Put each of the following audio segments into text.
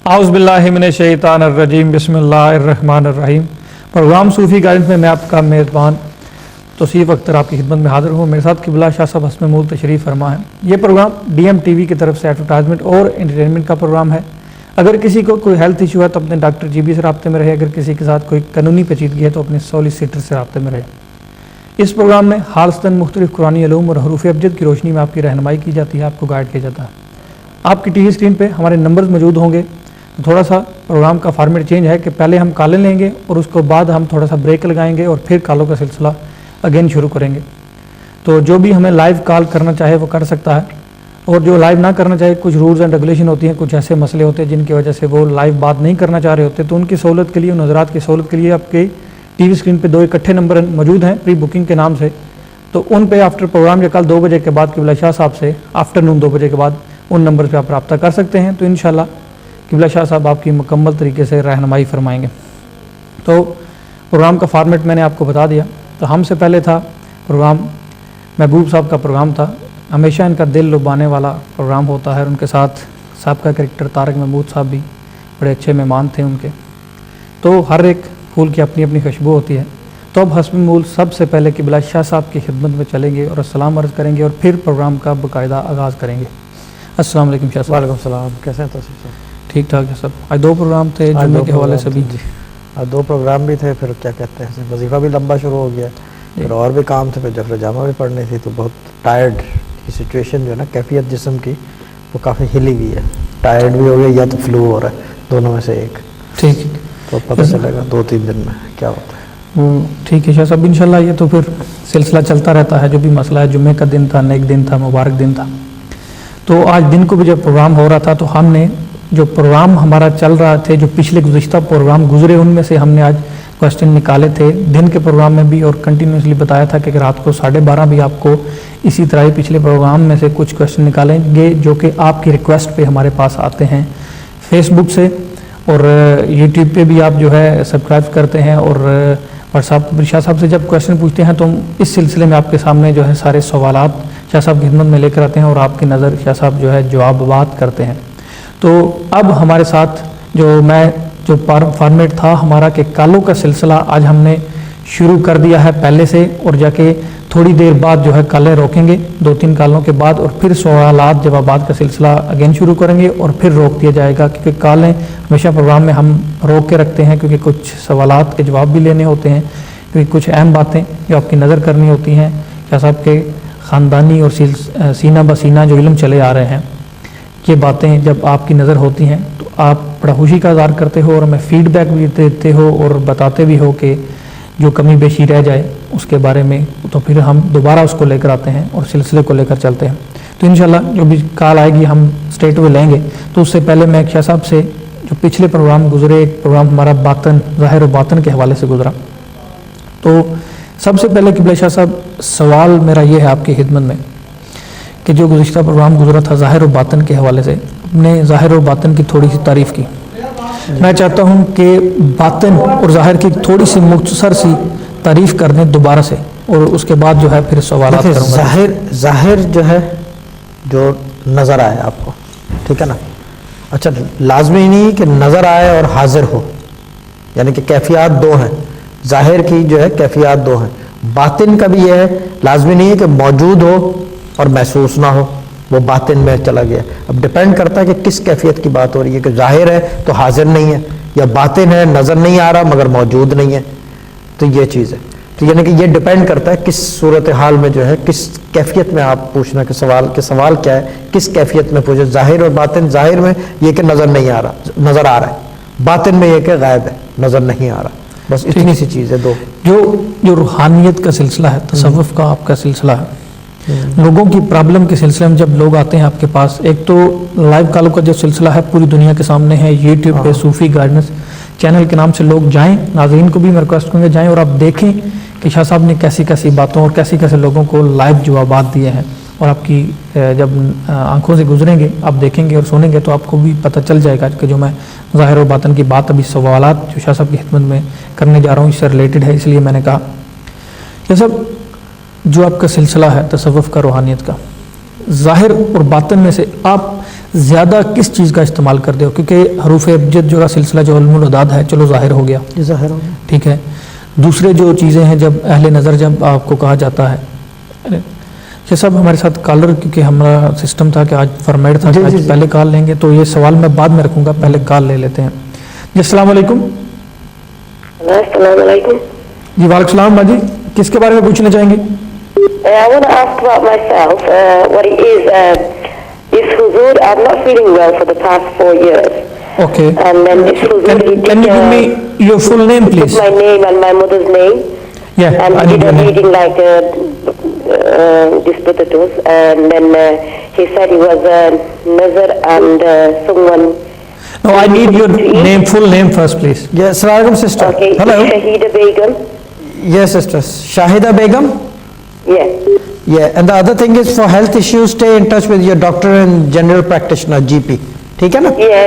आउज़ बिल्लाहि मिनश शैतानिर रजीम बिस्मिल्लाहिर रहमानिर रहीम। प्रोग्राम सूफ़ी गाइडेंस में मैं आपका मेज़बान तौसीफ़ अख्तर आपकी खिदमत में हाज़िर हूँ। मेरे साथ क़िबला शाह साहब हस्न मूल तशरीफ़ फरमा है। ये प्रोग्राम DMTV की तरफ से एडवर्टाइजमेंट और एंटरटेनमेंट का प्रोग्राम है। अगर किसी को कोई हेल्थ इशू है तो अपने डॉक्टर GB से रब्ते में रहे। अगर किसी के साथ कोई कानूनी पेचीदगी है तो अपने सॉलिसिटर से रब्ते में रहे। इस प्रोग्राम में हालतन मुख्तलिफ़ कुरानी अलूम और हरूफ अबजद की रोशनी में आपकी रहनुमाई की जाती है, आपको गाइड किया जाता है। आपकी TV स्क्रीन पे हमारे नंबर्स मौजूद होंगे। थोड़ा सा प्रोग्राम का फॉर्मेट चेंज है कि पहले हम कॉलें लेंगे और उसके बाद हम थोड़ा सा ब्रेक लगाएंगे और फिर कॉलों का सिलसिला अगेन शुरू करेंगे। तो जो भी हमें लाइव कॉल करना चाहे वो कर सकता है, और जो लाइव ना करना चाहे, कुछ रूल्स एंड रेगुलेशन होती हैं, कुछ ऐसे मसले होते हैं जिनकी वजह से वो लाइव बात नहीं करना चाह रहे होते, तो उनकी सहूलत के लिए, उन हज़रात की सहूलत के लिए आपके TV स्क्रीन पे 2 इकट्ठे नंबर मौजूद हैं प्री बुकिंग के नाम से। तो उन पे आफ्टर प्रोग्राम या कल 2 बजे के बाद क़िबला शाह साहब से आफ्टरनून 2 बजे के बाद उन नंबर पे आप रब्ता कर सकते हैं। तो इंशाल्लाह क़िबला शाह साहब आपकी मुकम्मल तरीके से रहनुमाई फरमाएंगे। तो प्रोग्राम का फॉर्मेट मैंने आपको बता दिया। तो हमसे पहले था प्रोग्राम महबूब साहब का प्रोग्राम था। हमेशा इनका दिल लुभाने वाला प्रोग्राम होता है। उनके साथ साहब का कैरेक्टर तारक महमूद साहब भी बड़े अच्छे मेहमान थे उनके। तो हर एक फूल की अपनी अपनी खुशबू होती है। तो अब हस्ब मूल सबसे पहले क़िबला शाह साहब की खिदमत में चलेंगे और अस्सलाम अर्ज़ करेंगे और फिर प्रोग्राम का बाकायदा आगाज़ करेंगे। अस्सलाम वालेकुम शाह साहब। वालेकुम सलाम। कैसे हैं तौसीफ़ साहब? ठीक ठाक है सब। आज 2 प्रोग्राम थे जुम्मे के हवाले से भी। आज 2 प्रोग्राम भी थे, फिर क्या कहते हैं वजीफ़ा भी लंबा शुरू हो गया, फिर और भी काम थे, फिर जफर जामा भी पढ़नी थी। तो बहुत टायर्ड की सिचुएशन जो है ना, कैफियत जिस्म की वो काफ़ी हिली हुई है। टायर्ड भी हो गया या तो फ्लू हो रहा है, दोनों में से एक। ठीक, तो पता चलेगा 2-3 दिन में क्या होता है। ठीक है शाह साहब, इंशाल्लाह ये तो फिर सिलसिला चलता रहता है। जो भी मसला है, जुम्मे का दिन था, नेक दिन था, मुबारक दिन था। तो आज दिन को भी जब प्रोग्राम हो रहा था तो हमने जो प्रोग्राम हमारा चल रहा थे, जो पिछले गुज़िश्ता प्रोग्राम गुजरे, उनमें से हमने आज क्वेश्चन निकाले थे। दिन के प्रोग्राम में भी और कंटिन्यूसली बताया था कि रात को 12:30 भी आपको इसी तरह ही पिछले प्रोग्राम में से कुछ क्वेश्चन निकालेंगे जो कि आपकी रिक्वेस्ट पे हमारे पास आते हैं फेसबुक से, और यूट्यूब पे भी आप जो है सब्सक्राइब करते हैं, और व्हाट्सएप पर शाह साहब से जब क्वेश्चन पूछते हैं तो इस सिलसिले में आपके सामने जो है सारे सवालात शाह साहब की खिदमत में लेकर आते हैं और आपकी नज़र शाह साहब जो है जवाब बात करते हैं। तो अब हमारे साथ जो फॉर्मेट था हमारा कि कालों का सिलसिला आज हमने शुरू कर दिया है पहले से, और जाके थोड़ी देर बाद जो है कालें रोकेंगे 2-3 कालों के बाद, और फिर सवालात जवाबात का सिलसिला अगेन शुरू करेंगे और फिर रोक दिया जाएगा, क्योंकि कालें हमेशा प्रोग्राम में हम रोक के रखते हैं क्योंकि कुछ सवालात के जवाब भी लेने होते हैं, क्योंकि कुछ अहम बातें जो आपकी नज़र करनी होती हैं। शाह साहब के ख़ानदानी और सीना बसीना जो इल्म चले आ रहे हैं, ये बातें जब आपकी नज़र होती हैं तो आप बड़ा खुशी का इज़हार करते हो और हमें फ़ीडबैक भी देते हो और बताते भी हो कि जो कमी बेशी रह जाए उसके बारे में, तो फिर हम दोबारा उसको लेकर आते हैं और सिलसिले को लेकर चलते हैं। तो इंशाल्लाह जो भी कॉल आएगी हम स्ट्रेट वे लेंगे। तो उससे पहले मैं शाह साहब से जो पिछले प्रोग्राम गुजरे, एक प्रोग्राम हमारा बातन, ज़ाहिर और बातन के हवाले से गुजरा, तो सबसे पहले क़िबला शाह साहब सवाल मेरा ये है आपकी खिदमत में कि जो गुज़िश्ता प्रोग्राम गुजरा था ज़ाहिर और बातन के हवाले से, अपने ज़ाहिर और बातन की थोड़ी सी तारीफ़ की। मैं चाहता हूं कि बातिन और ज़ाहिर की थोड़ी सी मुख्तसर सी तारीफ़ कर दें दोबारा से, और उसके बाद जो है फिर सवाल करूँगा। ज़ाहिर जो है जो नज़र आए आपको, ठीक है ना। अच्छा, लाजमी नहीं कि नज़र आए और हाजिर हो, यानी कि कैफियत 2 हैं। ज़ाहिर की जो है कैफियत 2 हैं। बातिन का भी यह है, लाजमी नहीं है कि मौजूद हो और महसूस ना हो, वो बातिन में चला गया। अब डिपेंड करता है कि किस कैफियत की बात हो रही है, कि ज़ाहिर है तो हाजिर नहीं है, या बातिन है नज़र नहीं आ रहा मगर मौजूद नहीं है। तो ये चीज़ है। तो यानी कि ये डिपेंड करता है किस सूरत हाल में जो है, किस कैफियत में आप पूछना कि सवाल क्या है, किस कैफियत में पूछे। ज़ाहिर और बातिन, ज़ाहिर में ये कि नज़र नहीं आ रहा, नज़र आ रहा है। बातिन में ये कि गायब है, नज़र नहीं आ रहा। बस इतनी सी चीज़ है। 2 जो रूहानियत का सिलसिला है, तसव्वुफ़ का आपका सिलसिला है, लोगों की प्रॉब्लम के सिलसिले में जब लोग आते हैं आपके पास, एक तो लाइव कॉलों का जो सिलसिला है पूरी दुनिया के सामने है। यूट्यूब पे सूफ़ी गाइडेंस चैनल के नाम से लोग जाएं, नाज़रीन को भी मैं रिक्वेस्ट करूँगा जाएं और आप देखें कि शाह साहब ने कैसी कैसी बातों और कैसी कैसे लोगों को लाइव जवाबात दिए हैं। और आपकी जब आंखों से गुजरेंगे, आप देखेंगे और सुनेंगे तो आपको भी पता चल जाएगा कि जो मैं ज़ाहिर और बातन की बात, अभी सवालात जो शाह साहब की खिदमत में करने जा रहा हूँ इससे रिलेटेड है, इसलिए मैंने कहा ये सब जो आपका सिलसिला है तसव्वुफ़ का, रूहानियत का, ज़ाहिर और बातन में से आप زیادہ کس چیز کا استعمال کرتے ہو؟ کیونکہ حروف ابجد جو کا سلسلہ جو علم العداد ہے چلو ظاہر ہو گیا، یہ ظاہر ہو گیا. ٹھیک ہے. دوسرے جو چیزیں ہیں جب اہل نظر جب آپ کو کہا جاتا ہے، یہ سب ہمارے ساتھ کالر، کیونکہ ہمارا سسٹم تھا کہ آج فرمائڈ تھا کہ آج پہلے کال لیں گے، تو یہ سوال میں بعد میں رکھوں گا، پہلے کال لے لیتے ہیں. جی السلام علیکم. السلام علیکم. جی وعلیکم السلام باجی، کس کے بارے میں پوچھنا چاہیں گے؟ I want to ask about myself. What it is huzur. I'm not feeling well for the past 4 years. Okay. And then this huzur, Can you give me your full name, he please? took my name and my mother's name. Yeah, and I he need did your a name. reading like this potatoes. And then he said he was a nazar and someone. No, I need your name, full name first, please. Yes, Assalamu alaikum, sister. Okay. Hello. Shahida Begum. Yes, sister. Shahida Begum. Yeah. Yeah, and the other thing is for health issues, stay in touch with your doctor and general practitioner, GP. ٹھیک ہے نا؟ Yeah,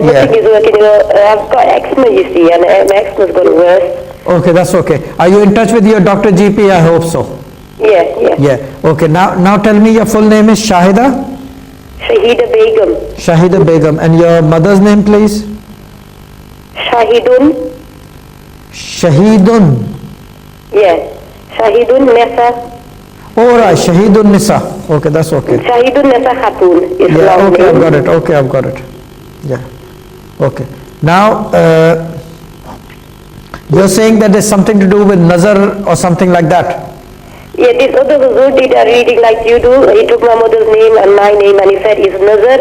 nothing is working. I've got eczema, you see, and my eczema's gotten worse. Okay, that's okay. Are you in touch with your doctor, GP? I hope so. Yeah. Yeah. Okay. Now tell me your full name is Shahida. Shahida Begum. Shahida Begum, and your mother's name, please. Shahidun. Shahidun. Yeah. Shahidun Nessa. All right, Shahidun Nisa. Okay, that's okay. Shahidun Nessa Khatun is Yeah, long okay, name. I've got it. Okay, I've got it. Yeah. Okay. Now, you're saying that there's something to do with nazar or something like that. Yeah, this other huzur did a reading like you do. He took my mother's name and my name and he said it's nazar,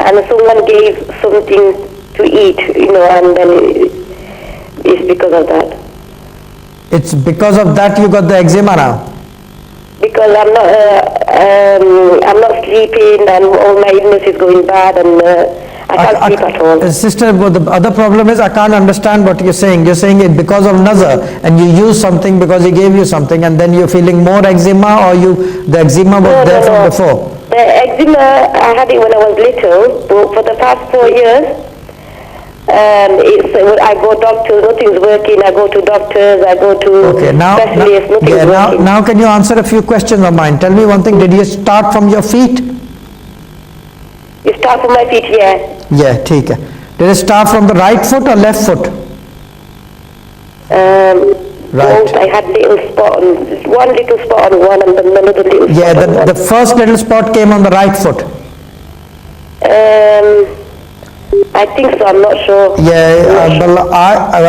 and someone gave something to eat, and then it's because of that. It's because of that you got the eczema now. Because I'm not sleeping and all my illness is going bad and I can't sleep at all. Sister, but the other problem is I can't understand what you're saying. You're saying it because of nazar and you use something because he gave you something and then you're feeling more eczema, or the eczema was there from before? The eczema, I had it when I was little, but for the past 4 years, I go doctors, nothing's working. I go to doctors, I go to specialists, nothing's working. Now can you answer a few questions of mine? Tell me one thing, did you start from your feet? You start from my feet, yeah. Yeah, theek hai. Did it start from the right foot or left foot? Right. Both. I had one little spot on one and then another little spot Yeah, on one. the first little spot came on the right foot. I think so, I'm not sure. Yeah, but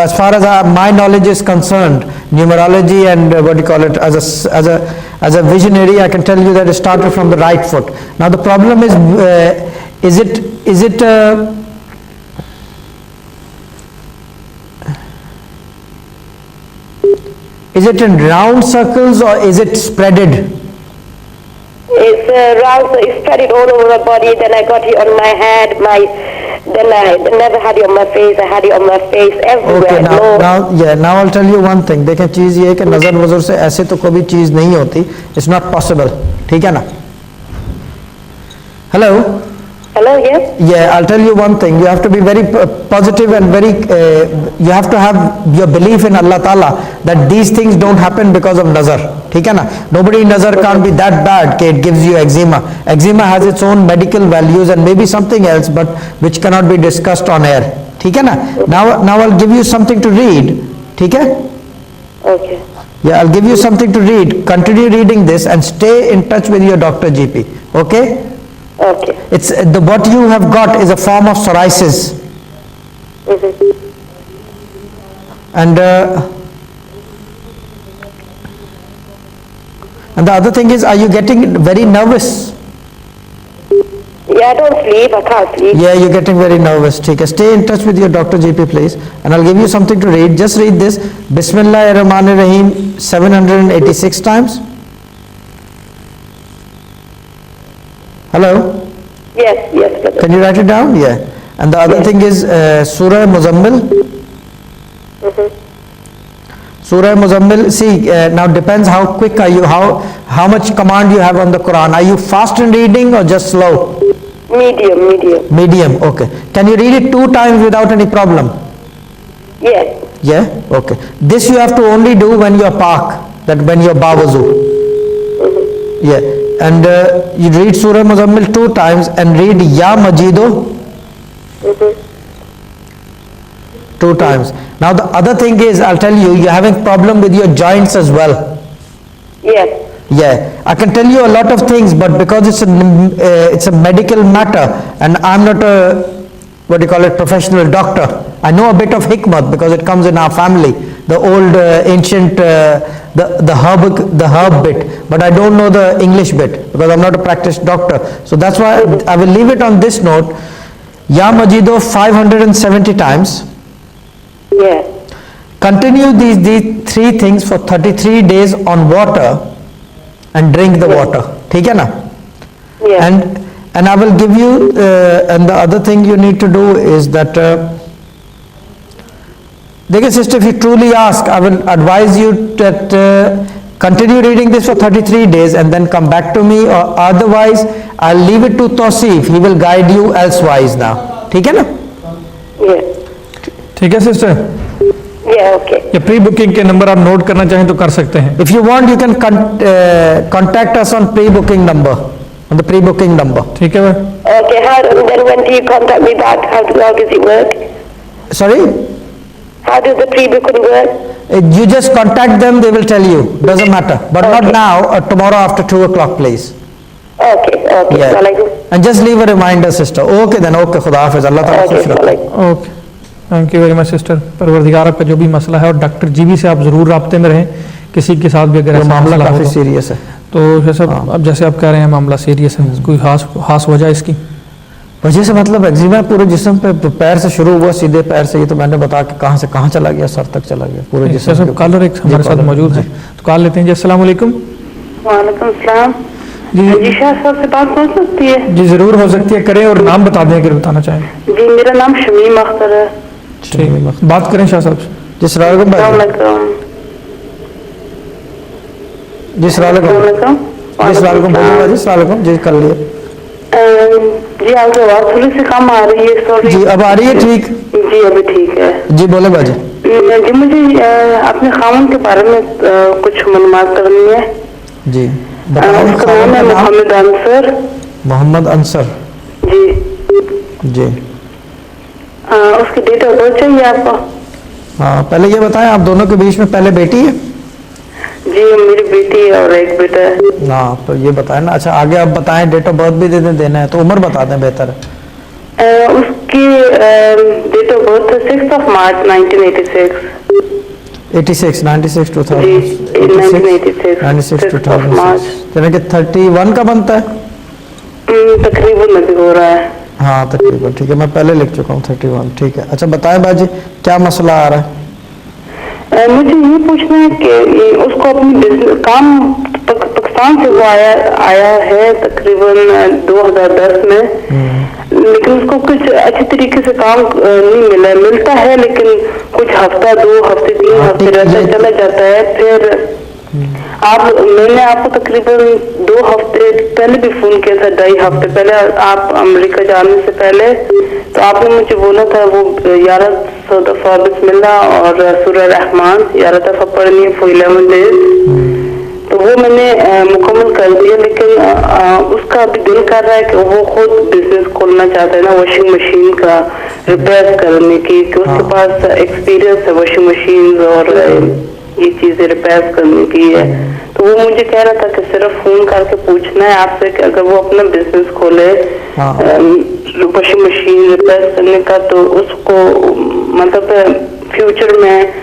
as far as my knowledge is concerned, numerology and as a visionary, I can tell you that it started from the right foot. Now the problem is it in round circles or is it spreaded? It's round, so it's spread all over my body. Then I got it on my head, then I never had it on my face. I had it on my face everywhere. Okay, now I'll tell you one thing. دیکھیں چیز یہ ہے کہ نظر وزر سے ایسے تو کوئی چیز نہیں ہوتی. It's not possible. ٹھیک ہے نا؟ Hello? Hello, yes? Yeah, I'll tell you one thing. You have to be very positive and you have to have your belief in Allah Ta'ala that these things don't happen because of nazar. ٹھیک ہے نا؟ Nobody nazar can't be that bad کہ it gives you eczema. Eczema has its own medical values and maybe something else, but which cannot be discussed on air. ٹھیک ہے نا؟ Now I'll give you something to read. ٹھیک ہے؟ Okay. Yeah, I'll give you something to read. Continue reading this and stay in touch with your doctor, GP. Okay? Okay. It's what you have got is a form of psoriasis. And the other thing is, are you getting very nervous? Yeah, I don't sleep. I can't sleep. Yeah, you're getting very nervous. Okay. Stay in touch with your doctor, GP, please. And I'll give you something to read. Just read this. Bismillahirrahmanirrahim 786 times. Hello? Yes, brother. Can you write it down? Yeah. And the other thing is Surah Muzammil. Surah Muzammil, see, now depends how quick are you, how much command you have on the Quran. Are you fast in reading or just slow? Medium. Medium, okay. Can you read it 2 times without any problem? Yes. Yeah, okay. This you have to only do when you're park, that when you're bawazu. Yeah. and you read Surah Muzammil 2 times and read Ya Majido 2 times. Now the other thing is, I'll tell you, you're having problem with your joints as well. Yes. Yeah, I can tell you a lot of things, but because it's a medical matter and I'm not a, what do you call it, professional doctor, I know a bit of hikmat because it comes in our family, the old ancient the herb bit, but I don't know the English bit because I'm not a practiced doctor. So that's why I will leave it on this note. Ya Majido 570 times. Yeah. Continue these 3 things for 33 days on water and drink the water. ठीक है ना? Yeah. And I will give you and the other thing you need to do is that देखिए sister, if you truly ask, I will advise you that continue reading this for 33 days and then come back to me, or otherwise I'll leave it to Tausif, he will guide you elsewise now. ठीक है ना? Yeah. ठीक है sister, Yeah, okay. ये pre booking के number आप note करना चाहें तो कर सकते हैं. If you want, you can contact us on pre-booking number, on the pre-booking number. ठीक है भाई. Okay, then when do you contact me back? How does it work? Sorry? How does the pre-booking work? You just contact them, they will tell you. Doesn't matter. But not Okay. now, tomorrow after 2 o'clock, please. Okay. Yeah. Walaikum. And just leave a reminder, sister. Okay then, okay. Khuda Hafiz. Allah Ta'ala Okay, खुश रखे. walaikum. Okay, thank you very much sister. परवरदिगार आपका जो भी मसला है, और doctor GB से आप ज़रूर राब्ते में रहें. किसी के साथ भी अगर वो ऐसा मामला मसला हो काफी तो. सीरियस है. तो जैसे अब जैसे आप कह रहे हैं मामला सीरियस है, कोई खास वजह इसकी? वजह से मतलब एक्जिमा पूरे जिस्म पे, पैर से शुरू हुआ, सीधे पैर से, ये तो मैंने बता के कहाँ से कहाँ चला गया, सर तक चला गया, पूरे जिस्म सब के ऊपर. कॉलर एक हमारे साथ मौजूद है, तो कॉल लेते हैं जी. अस्सलाम वालेकुम. वालेकुम सलाम. जी जी शाह साहब से बात हो सकती है? जी ज़रूर हो सकती है, करें और नाम बता दें अगर बताना चाहें. जी मेरा नाम शमीम अख्तर है. ठीक, बात करें शाह साहब से. जिस रालकुम भाई, जिस रालकुम, जिस रालकुम बोलिए, जिस रालकुम जी कर लिए. जी आपकी आवाज़ थोड़ी सी कम आ रही है. सॉरी. जी अब आ रही है? ठीक जी अभी ठीक है. जी बोले बाजी. जी मुझे अपने खामन के बारे में कुछ मालूमात करनी है. जी उसका नाम है मोहम्मद अंसर. मोहम्मद अंसर. जी. जी उसकी डेट ऑफ बर्थ चाहिए आपको? हाँ, पहले ये बताएं, आप दोनों के बीच में पहले बेटी है? जी मेरी बेटी और एक बेटा है. हाँ, तो ये बताएं ना. अच्छा आगे आप बताएं, डेट ऑफ बर्थ भी देना है तो उम्र बता दें, बेहतर है. उसकी डेट ऑफ बर्थ है 6 मार्च 1986. 86, 96, 2000. जी, 96, 2006. यानी कि 31 का बनता है. तकरीबन अभी हो रहा है. हाँ तकरीबन, ठीक है, मैं पहले लिख चुका हूँ 31. ठीक है. अच्छा बताएं बाजी, क्या मसला आ रहा है? मुझे ये पूछना है कि उसको अपनी बिजनेस काम पाकिस्तान से वो आया है तकरीबन 2010 में, लेकिन उसको कुछ अच्छे तरीके से काम नहीं मिला. मिलता है लेकिन कुछ हफ्ता 2 हफ्ते 3 हफ्ते रहता चला जाता है. फिर मैंने आपको तकरीबन 2 हफ्ते पहले भी फोन किया था, 2.5 हफ्ते पहले, आप अमेरिका जाने से पहले. तो आपने मुझे बोला था वो 11 दफा बिस्मिल्लाह और सूरह रहमान 11 दफा पढ़नी है फॉर 11 डेज. तो वो मैंने मुकम्मल कर दिया, लेकिन उसका अभी दिल कर रहा है कि वो खुद बिजनेस खोलना चाहता है ना, वॉशिंग मशीन का रिपेयर करने की, कि उसके पास एक्सपीरियंस है वॉशिंग मशीन और ये चीजें रिपेयर करने की है. तो वो मुझे कह रहा था कि सिर्फ फोन करके पूछना है आपसे कि अगर वो अपना बिजनेस खोले वॉशिंग मशीन रिपेयर करने का, तो उसको मतलब फ्यूचर में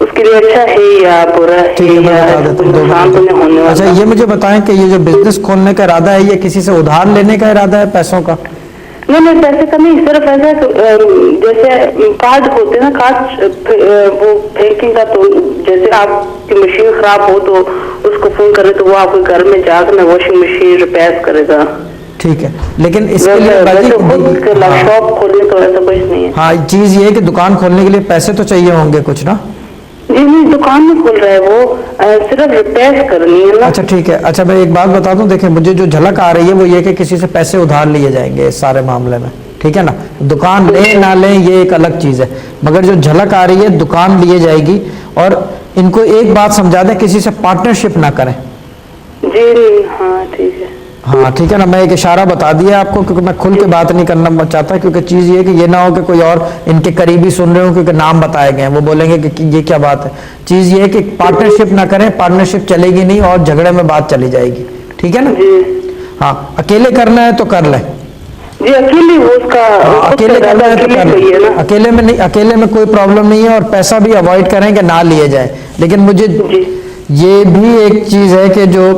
उसके लिए अच्छा है या बुरा है, ठीक है, मैं बता देता हूँ 2 मिनट. अच्छा ये मुझे बताएं कि ये जो बिजनेस खोलने का इरादा है, ये किसी से उधार लेने का इरादा है, पैसों का? नहीं पैसे का नहीं, सिर्फ ऐसा जैसे कार्ड होते हैं ना, कार्ड वो फेंकिंग का. तो जैसे आपकी मशीन खराब हो तो उसको फोन करे तो वो आपके घर में जाकर वॉशिंग मशीन रिपेयर करेगा. ठीक है, लेकिन इसके लिए शॉप खोलने तो ऐसा कुछ नहीं है. हाँ, चीज ये है कि दुकान खोलने के लिए पैसे तो चाहिए होंगे कुछ ना? जी नहीं, दुकान नहीं खोल रहा है वो, सिर्फ रिपेयर करनी है ना. अच्छा ठीक है. अच्छा मैं एक बात बता दूं, देखिए मुझे जो झलक आ रही है वो ये कि किसी से पैसे उधार लिए जाएंगे इस सारे मामले में, ठीक है ना. दुकान ले ना ले ये एक अलग चीज है, मगर जो झलक आ रही है दुकान लिए जाएगी. और इनको एक बात समझा दें, किसी से पार्टनरशिप ना करें. جی ہاں ٹھیک ہے. ہاں ٹھیک ہے نا, میں ایک اشارہ بتا دیا آپ کو, کیونکہ میں کھل کے بات نہیں کرنا چاہتا, کیونکہ چیز یہ ہے کہ یہ نہ ہو کہ کوئی اور ان کے قریبی سن رہے ہوں, کیونکہ نام بتائے گئے ہیں, وہ بولیں گے کہ یہ کیا بات ہے. چیز یہ ہے کہ پارٹنرشپ نہ کریں, پارٹنرشپ چلے گی نہیں اور جھگڑے میں بات چلی جائے گی, ٹھیک ہے نا. ہاں اکیلے کرنا ہے تو کر لیں, جی اکیلے وہ اس کا اکیلے کرنا ہے تو کر لیں, اکیلے میں نہیں, اکیلے میں کوئی پرابلم نہیں ہے, اور پیسہ بھی اوائڈ کریں کہ نہ لیے جائے. لیکن مجھے یہ بھی ایک چیز ہے کہ جو,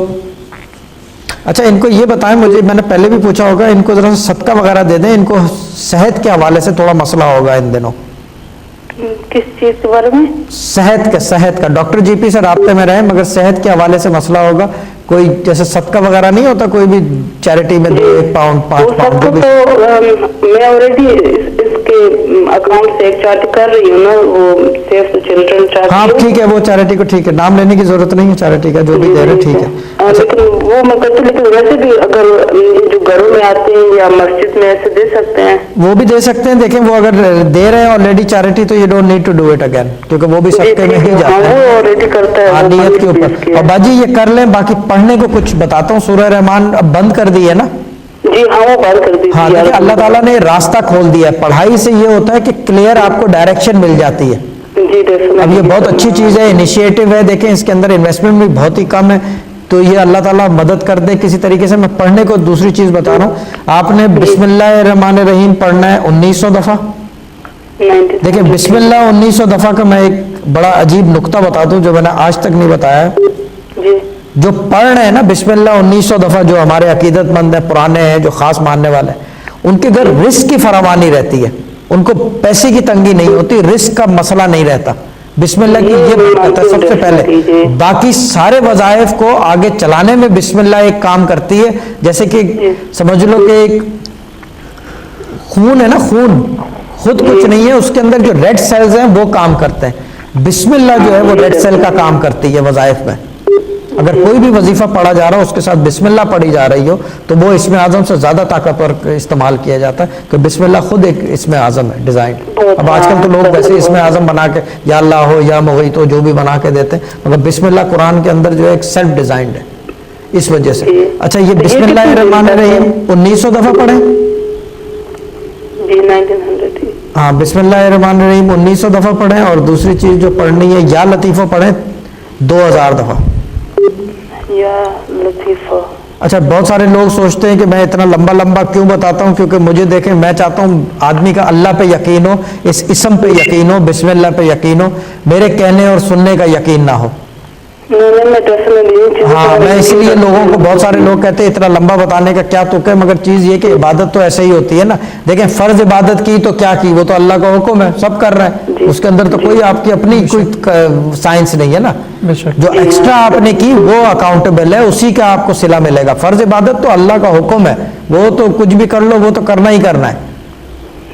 اچھا ان کو یہ بتائیں, مجھے میں نے پہلے بھی پوچھا ہوگا, ان کو ذرا صدقہ وغیرہ دے دیں, ان کو صحت کے حوالے سے تھوڑا مسئلہ ہوگا ان دنوں. کس چیز کے بارے میں؟ صحت کا ڈاکٹر جی پی سے رابطے میں رہیں, مگر صحت کے حوالے سے مسئلہ ہوگا. کوئی جیسے صدقہ وغیرہ نہیں ہوتا, کوئی بھی چیریٹی میں 1 پاؤنڈ 5 پاؤنڈ جو بھی. تو میں آلریڈی اس کے اکاؤنٹ سے ایک چارج کر رہی ہوں نا, وہ سیو دا چلڈرن چارج. ہاں ٹھیک ہے, وہ چیریٹی کو ٹھیک ہے, نام لینے کی ضرورت نہیں ہے, چیریٹی کا جو بھی دے رہے ٹھیک ہے. لیکن وہ میں کرتی, لیکن ویسے بھی اگر جو گھروں میں آتے ہیں یا مسجد میں ایسے دے سکتے ہیں, وہ بھی دے سکتے ہیں. دیکھیں وہ اگر دے رہے ہیں آلریڈی چیریٹی, تو you don't need to do it again, کیونکہ وہ بھی صدقے میں ہی جاتا ہے, وہ آلریڈی کرتا ہے نیت کے اوپر. اور باجی یہ کر لیں, باقی پڑھنے کو کچھ بتاتا ہوں, سورہ رحمان اب بند کر دی ہے نا. جی ہاں وہ بند کر دی. ہاں دیکھیں اللہ تعالیٰ نے راستہ کھول دیا ہے. پڑھائی سے یہ ہوتا ہے کہ کلیئر آپ کو ڈائریکشن مل جاتی ہے. اب یہ بہت اچھی چیز ہے, انیشیٹو ہے. دیکھیں اس کے اندر انویسٹمنٹ بھی بہت ہی کم ہے, تو یہ اللہ تعالیٰ مدد کر دے کسی طریقے سے. میں پڑھنے کو دوسری چیز بتا رہا ہوں, آپ نے بسم اللہ الرحمن الرحیم پڑھنا ہے 1900 دفعہ. دیکھیں بسم اللہ 1900 دفعہ کا میں ایک بڑا عجیب نقطہ بتا دوں جو میں نے آج تک نہیں بتایا. جو پڑھ رہے ہیں نا بسم اللہ 1900 دفعہ, جو ہمارے عقیدت مند ہیں, پرانے ہیں, جو خاص ماننے والے ہیں, ان کے گھر رزق کی فراوانی رہتی ہے, ان کو پیسے کی تنگی نہیں ہوتی, رزق کا مسئلہ نہیں رہتا. بسم اللہ کی یہ برکت ہے سب سے پہلے. باقی سارے وظائف کو آگے چلانے میں بسم اللہ ایک کام کرتی ہے. جیسے کہ سمجھ لو کہ ایک خون ہے نا, خون خود کچھ نہیں ہے, اس کے اندر جو ریڈ سیلز ہیں وہ کام کرتے ہیں. بسم اللہ جو ہے وہ ریڈ سیل کا کام کرتی ہے وظائف میں. اگر کوئی بھی وظیفہ پڑھا جا رہا ہو اس کے ساتھ بسم اللہ پڑھی جا رہی ہو, تو وہ اسم اعظم سے زیادہ طاقتور استعمال کیا جاتا ہے, کہ بسم اللہ خود ایک اسم اعظم ہے ڈیزائن. اب آج کل تو لوگ ویسے اسم اعظم بنا کے یا اللہ ہو یا موہیت ہو جو بھی بنا کے دیتے ہیں, مگر بسم اللہ قرآن کے اندر جو ہے ایک سیلف ڈیزائنڈ ہے, اس وجہ سے. اچھا یہ بسم اللہ الرحمن الرحیم 1900 دفعہ پڑھیں. ہاں بسم اللہ الرحمن الرحیم 1900 دفعہ پڑھیں, اور دوسری چیز جو پڑھنی ہے یا لطیفہ پڑھیں 2000 دفعہ. اچھا بہت سارے لوگ سوچتے ہیں کہ میں اتنا لمبا لمبا کیوں بتاتا ہوں, کیونکہ مجھے دیکھیں میں چاہتا ہوں آدمی کا اللہ پہ یقین ہو, اس اسم پہ یقین ہو, بسم اللہ پہ یقین ہو, میرے کہنے اور سننے کا یقین نہ ہو. ہاں میں اس لیے لوگوں کو, بہت سارے لوگ کہتے ہیں اتنا لمبا بتانے کا کیا تک ہے, مگر چیز یہ کہ عبادت تو ایسے ہی ہوتی ہے نا. دیکھیں فرض عبادت کی تو کیا کی, وہ تو اللہ کا حکم ہے, سب کر رہے ہیں, اس کے اندر تو کوئی آپ کی اپنی کوئی سائنس نہیں ہے نا. جو ایکسٹرا آپ نے کی وہ اکاؤنٹیبل ہے, اسی کا آپ کو صلہ ملے گا. فرض عبادت تو اللہ کا حکم ہے, وہ تو کچھ بھی کر لو, وہ تو کرنا ہی کرنا ہے.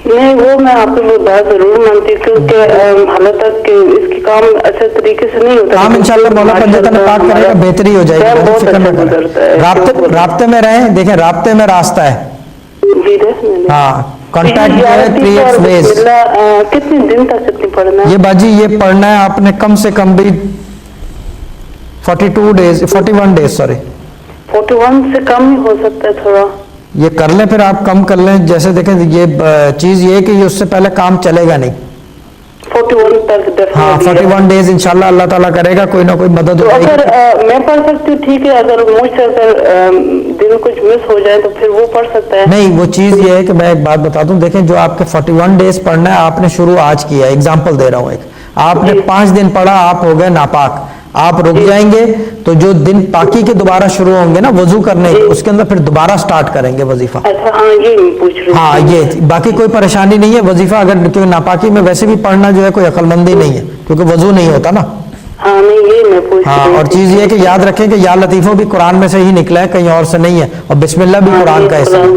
نہیں وہ میں آپ کی بات ضرور مانتی ہوں, کیونکہ حالت تک کہ اس کی کام اچھے طریقے سے نہیں ہوتا. کام انشاءاللہ مولا پنجتن پاک کرے گا, بہتری ہو جائے گی, فکر نہ کریں. رابطے میں رہیں, دیکھیں رابطے میں راستہ ہے. ہاں کانٹیکٹ جو ہے کریٹس ویز. کتنے دن تک کتنی پڑھنا ہے یہ باجی, یہ پڑھنا ہے آپ نے کم سے کم بھی 41 ڈیز سوری 41 سے کم ہی ہو سکتا ہے تھوڑا. یہ کر لیں, پھر آپ کم کر لیں. جیسے دیکھیں یہ چیز یہ ہے کہ یہ اس سے پہلے کام چلے گا نہیں. 41 تک ہاں 41 ڈیز انشاءاللہ اللہ تعالیٰ کرے گا, کوئی نہ کوئی مدد ہو جائے گی. اگر میں پڑھ سکتی ہوں ٹھیک ہے, اگر مجھ سے اگر دن کچھ مس ہو جائے تو پھر وہ پڑھ سکتا ہے. نہیں وہ چیز یہ ہے کہ میں ایک بات بتا دوں, دیکھیں جو آپ کے 41 ڈیز پڑھنا ہے, آپ نے شروع آج کیا ہے, ایگزامپل دے رہا ہوں ایک, آپ نے 5 دن پڑھا, آپ ہو گئے ناپاک, آپ رک جائیں گے, تو جو دن پاکی کے دوبارہ شروع ہوں گے نا وضو کرنے کے, اس کے اندر پھر دوبارہ سٹارٹ کریں گے وظیفہ. ہاں یہ باقی کوئی پریشانی نہیں ہے. وظیفہ اگر کیونکہ ناپاکی میں ویسے بھی پڑھنا جو ہے کوئی عقل مندی نہیں ہے, کیونکہ وضو نہیں ہوتا نا. ہاں اور چیز یہ ہے کہ یاد رکھیں کہ یا لطیفہ بھی قرآن میں سے ہی نکلا ہے, کہیں اور سے نہیں ہے, اور بسم اللہ بھی قرآن کا حصہ ہے.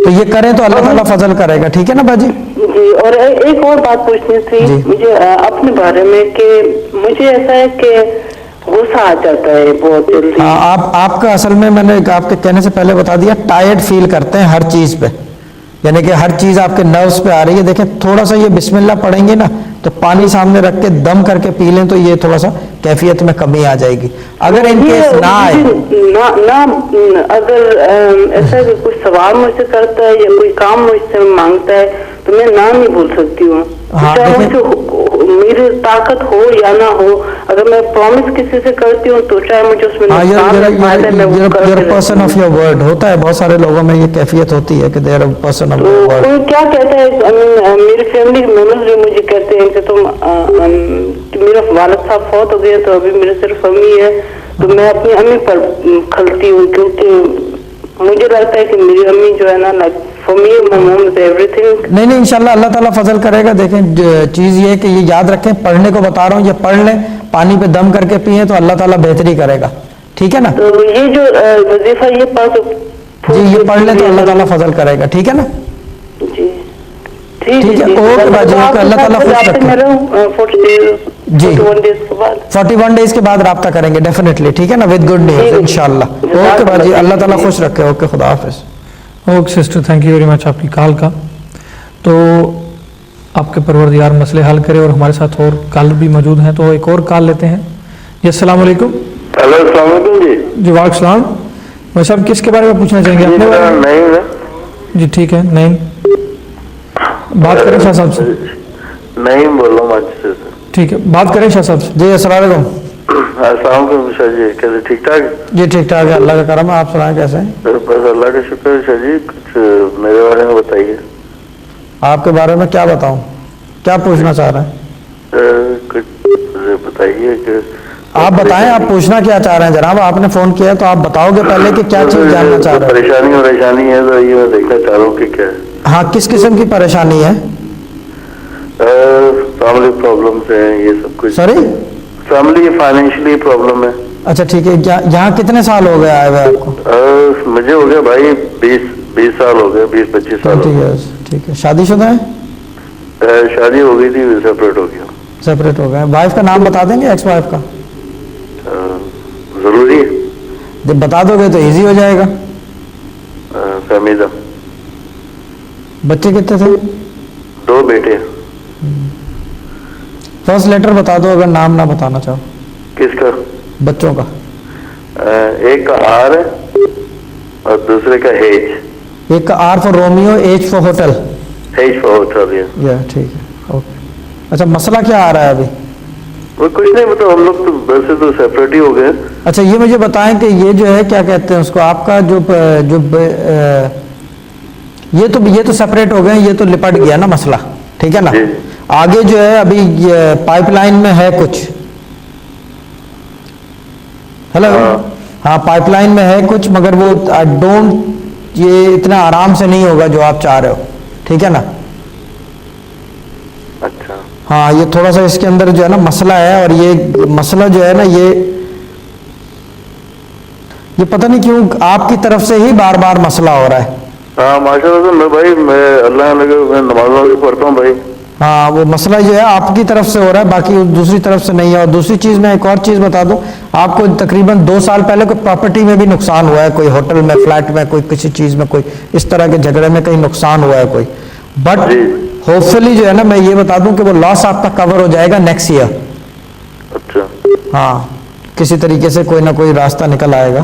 تو یہ کریں تو اللہ تعالیٰ فضل کرے گا. ٹھیک ہے نا باجی. جی اور ایک اور بات پوچھنی تھی مجھے اپنے بارے میں, کہ مجھے ایسا ہے کہ غصہ آ جاتا ہے بہت جلدی. آپ کا اصل میں نے آپ کے کہنے سے پہلے بتا دیا, ٹائرڈ فیل کرتے ہیں ہر چیز پہ, یعنی کہ ہر چیز آپ کے نروز پہ آ رہی ہے. دیکھیں تھوڑا سا یہ بسم اللہ پڑھیں گے نا تو پانی سامنے رکھ کے دم کر کے پی لیں تو یہ تھوڑا سا کیفیت میں کمی آ جائے گی. اگر ان کیس نہ آئے نہ اگر ایسا کہ کوئی سوال مجھ سے کرتا ہے یا کوئی کام مجھ سے مانگتا ہے تو میں نہ نہیں بول سکتی ہوں. ہاں، چاہے دیکھیں- مجھ سے میری طاقت ہو یا نہ ہو, اگر میں پرومس کسی سے کرتی ہوں تو چاہے مجھے اس میں نقصان ہے فائدہ ہے, میں وہ کر کے پرسن آف رہتی ہوں. یور ورڈ ہوتا ہے. بہت سارے لوگوں میں یہ کیفیت ہوتی ہے کہ دے آر پرسن آف تو یور ورڈ. کوئی کیا کہتا ہے, میری فیملی کے ممبرز بھی مجھے کہتے ہیں کہ تم میرا والد صاحب فوت ہو گیا تو ابھی میرے صرف امی ہے, تو میں اپنی امی پر کھلتی ہوں کیونکہ مجھے لگتا ہے کہ میری امی جو ہے نا like for me my mom is every thing. نہیں انشاءاللہ اللہ تعالیٰ فضل کرے گا. دیکھیں چیز یہ ہے کہ یہ یاد رکھیں, پڑھنے کو بتا رہا ہوں, یہ پڑھ لیں, پانی پہ دم کر کے پئیں تو اللہ تعالیٰ بہتری کرے گا. ٹھیک ہے نا تو یہ جو وظیفہ یہ پاس جی, یہ پڑھ لیں تو اللہ تعالیٰ فضل کرے گا. ٹھیک ہے نا جی ٹھیک ہے. اوکے باجی, اوکے, اللہ تعالیٰ خوش رکھے. جی 41 ڈیز کے بعد رابطہ کریں گے ڈیفینیٹلی. ٹھیک ہے نا, ود گڈ نیوز انشاءاللہ. اوکے باجی, اللہ تعالیٰ خوش رکھے. اوکے, خدا حافظ. Okay sister, thank you very much آپ کی کال کا. تو آپ کے پروردگار مسئلے حل کرے, اور ہمارے ساتھ اور کال بھی موجود ہیں, تو ایک اور کال لیتے ہیں. جی السلام علیکم. ہلو السلام علیکم. جی وعلیکم السلام. بھائی صاحب کس کے بارے میں پوچھنا چاہیں گے؟ جی اپنے میرا بارے میں؟ نعیم ہے. جی ٹھیک ہے, نعیم بات کریں شاہ صاحب سے. نعیم بول رہا ہوں مانچسٹر سے. ٹھیک ہے, بات کریں شاہ صاحب سے. جی السلام علیکم. السلام علیکم شاہ جی, کیسے ٹھیک ٹھاک؟ جی ٹھیک ٹھاک ہے, اللہ کا کرم ہے. آپ سنائیں کیسے ہیں؟ بس اللہ کا شکر ہے شاہ جی. کچھ میرے بارے میں بتائیے. آپ کے بارے میں کیا بتاؤں, کیا پوچھنا چاہ رہے ہیں؟ کچھ مجھے بتائیے کہ آپ بتائیں, آپ پوچھنا کیا چاہ رہے ہیں جناب. آپ نے فون کیا تو آپ بتاؤ گے پہلے کہ کیا چیز جاننا چاہ رہے ہیں. پریشانی ہے تو یہ میں دیکھنا چاہ رہا ہوں کہ کیا ہے. ہاں, کس قسم کی پریشانی ہے؟ فیملی پرابلمس ہیں یہ سب کچھ. سوری, فیملی فائنینشلی پرابلم ہے. اچھا ٹھیک ہے. یہاں کتنے سال ہو گئے آئے ہوئے آپ کو؟ مجھے ہو گیا بھائی 20 سال ہو گئے, 20-25 سال. ٹھیک ہے. شادی شدہ ہیں؟ شادی ہو گئی تھی, سیپریٹ ہو گیا. سیپریٹ ہو گئے. وائف کا نام بتا دیں گے, ایکس وائف کا؟ ضروری ہے, جب بتا دو گے تو ایزی ہو جائے گا. فہمیدہ. بچے کتنے تھے؟ 2 بیٹے. فرسٹ لیٹر بتا دو اگر نام نہ بتانا چاہو. کس کا؟ بچوں کا. ایک کا آر ہے اور دوسرے کا ایچ. ایک کا R for Romeo, H for hotel. H for hotel. یا ٹھیک ہے, اوکے. اچھا مسئلہ کیا آ رہا ہے ابھی؟ وہ کچھ نہیں, مطلب ہم لوگ تو ویسے تو سیپریٹ ہی ہو گئے. اچھا یہ مجھے بتائیں کہ یہ جو ہے کیا کہتے ہیں اس کو, آپ کا جو یہ تو سیپریٹ ہو گئے, یہ تو لپٹ گیا نا مسئلہ. ٹھیک ہے نا. جی. آگے جو ہے ابھی پائپ لائن میں ہے کچھ. ہیلو. ہاں پائپ لائن میں ہے کچھ, مگر وہ یہ اتنا آرام سے نہیں ہوگا جو آپ چاہ رہے ہو. ٹھیک ہے نا. اچھا. ہاں یہ تھوڑا سا اس کے اندر جو ہے نا مسئلہ ہے, اور یہ مسئلہ جو ہے نا یہ پتہ نہیں کیوں آپ کی طرف سے ہی بار بار مسئلہ ہو رہا ہے. ہاں ماشاء اللہ میں بھائی, میں اللہ میں نماز بھی پڑھتا ہوں بھائی. ہاں وہ مسئلہ جو ہے آپ کی طرف سے ہو رہا ہے, باقی دوسری طرف سے نہیں ہے. اور دوسری چیز میں ایک اور چیز بتا دوں, آپ کو تقریباً 2 سال پہلے کوئی پراپرٹی میں بھی نقصان ہوا ہے, کوئی ہوٹل میں, فلیٹ میں, کوئی کسی چیز میں, کوئی اس طرح کے جھگڑے میں کہیں نقصان ہوا ہے کوئی. بٹ ہوپ فلی جو ہے نا میں یہ بتا دوں کہ وہ لاس آپ کا کور ہو جائے گا نیکسٹ ایئر. اچھا. ہاں کسی طریقے سے کوئی نہ کوئی راستہ نکل آئے گا.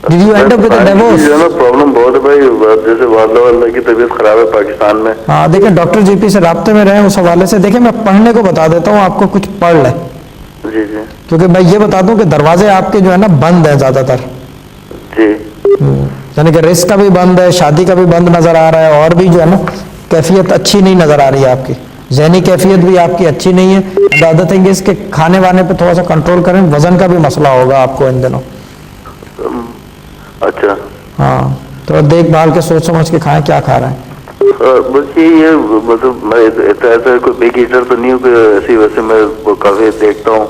Did you end up with a divorce? جو ہے نا پرابلم بہت ہے بھائی, جیسے والدہ کی طبیعت خراب ہے پاکستان میں. ہاں دیکھیں ڈاکٹر جی پی سے رابطے میں رہیں اس حوالے سے. دیکھیں میں پڑھنے کو بتا دیتا ہوں آپ کو, کچھ پڑھ لیں. جی جی. کیونکہ میں یہ بتا دوں کہ دروازے آپ کے جو ہے نا بند ہیں زیادہ تر. جی. یعنی کہ رزق کا بھی بند ہے, شادی کا بھی بند نظر آ رہا ہے, اور بھی جو ہے نا کیفیت اچھی نہیں نظر آ رہی ہے آپ کی. ذہنی کیفیت بھی آپ کی اچھی نہیں ہے. زیادہ تھنگ اس کے کھانے وانے پہ تھوڑا سا کنٹرول کریں. وزن کا بھی مسئلہ ہوگا آپ کو ان دنوں. اچھا. ہاں تھوڑا دیکھ بھال کے سوچ سمجھ کے کھائیں کیا کھا رہے ہیں. بس یہ مطلب میں ایسا کوئی بگ ایٹر تو نہیں ہوں کہ ایسی, ویسے میں وہ کافی دیکھتا ہوں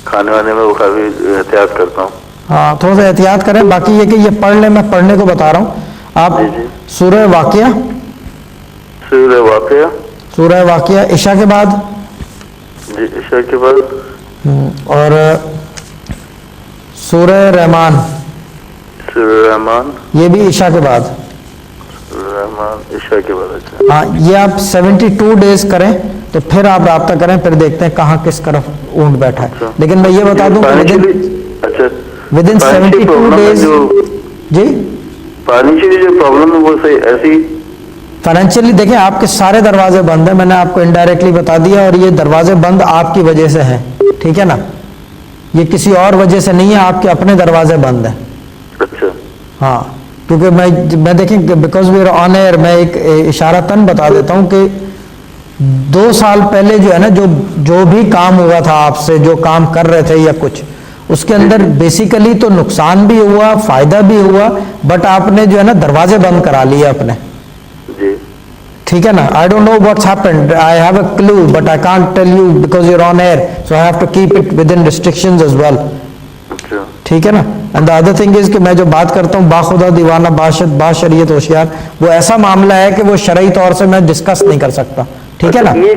کھانے وانے میں, وہ کافی احتیاط کرتا ہوں. ہاں تھوڑا سا احتیاط کریں. باقی یہ کہ یہ پڑھ لیں, میں پڑھنے کو بتا رہا ہوں. آپ سورہ واقعہ, سورہ واقعہ عشاء کے بعد. جی عشاء کے بعد. اور سورہ رحمان, سورہ رحمان یہ بھی عشاء کے بعد. रहमान ईशा के बाद। अच्छा, हाँ, ये आप 72 डेज करें तो फिर आप राब्ता करें, फिर देखते हैं कहाँ किस तरफ ऊंट बैठा है। अच्छा। लेकिन मैं ये बता दूं कि अच्छा, विद इन 72 डेज जी फाइनेंशियली जो प्रॉब्लम है वो सही ऐसी। फाइनेंशियली देखें, आपके सारे दरवाजे बंद हैं, मैंने आपको इनडायरेक्टली बता दिया, और ये दरवाजे बंद आपकी वजह से हैं, ठीक है ना, ये किसी और वजह से नहीं है, आपके अपने दरवाजे बंद हैं। अच्छा, हाँ, क्योंकि मैं देखें because we are on air, मैं एक इशारतन बता देता हूँ कि 2 साल पहले जो है ना, जो भी काम हुआ था आपसे, जो काम कर रहे थे या कुछ, उसके अंदर बेसिकली तो नुकसान भी हुआ, फायदा भी हुआ, बट आपने जो है ना दरवाजे बंद करा लिए अपने, जी, ठीक है ना। I don't know what's happened, I have a clue but I can't tell you because you are on air, so I have to keep it within restrictions as well, अच्छा, ठीक है ना। And the other thing is कि मैं जो बात करता हूँ बाखुदा दीवाना बाशरीयत होशियार, वो ऐसा मामला है कि वो शरई तौर से मैं डिस्कस नहीं कर सकता, ठीक है ना। ये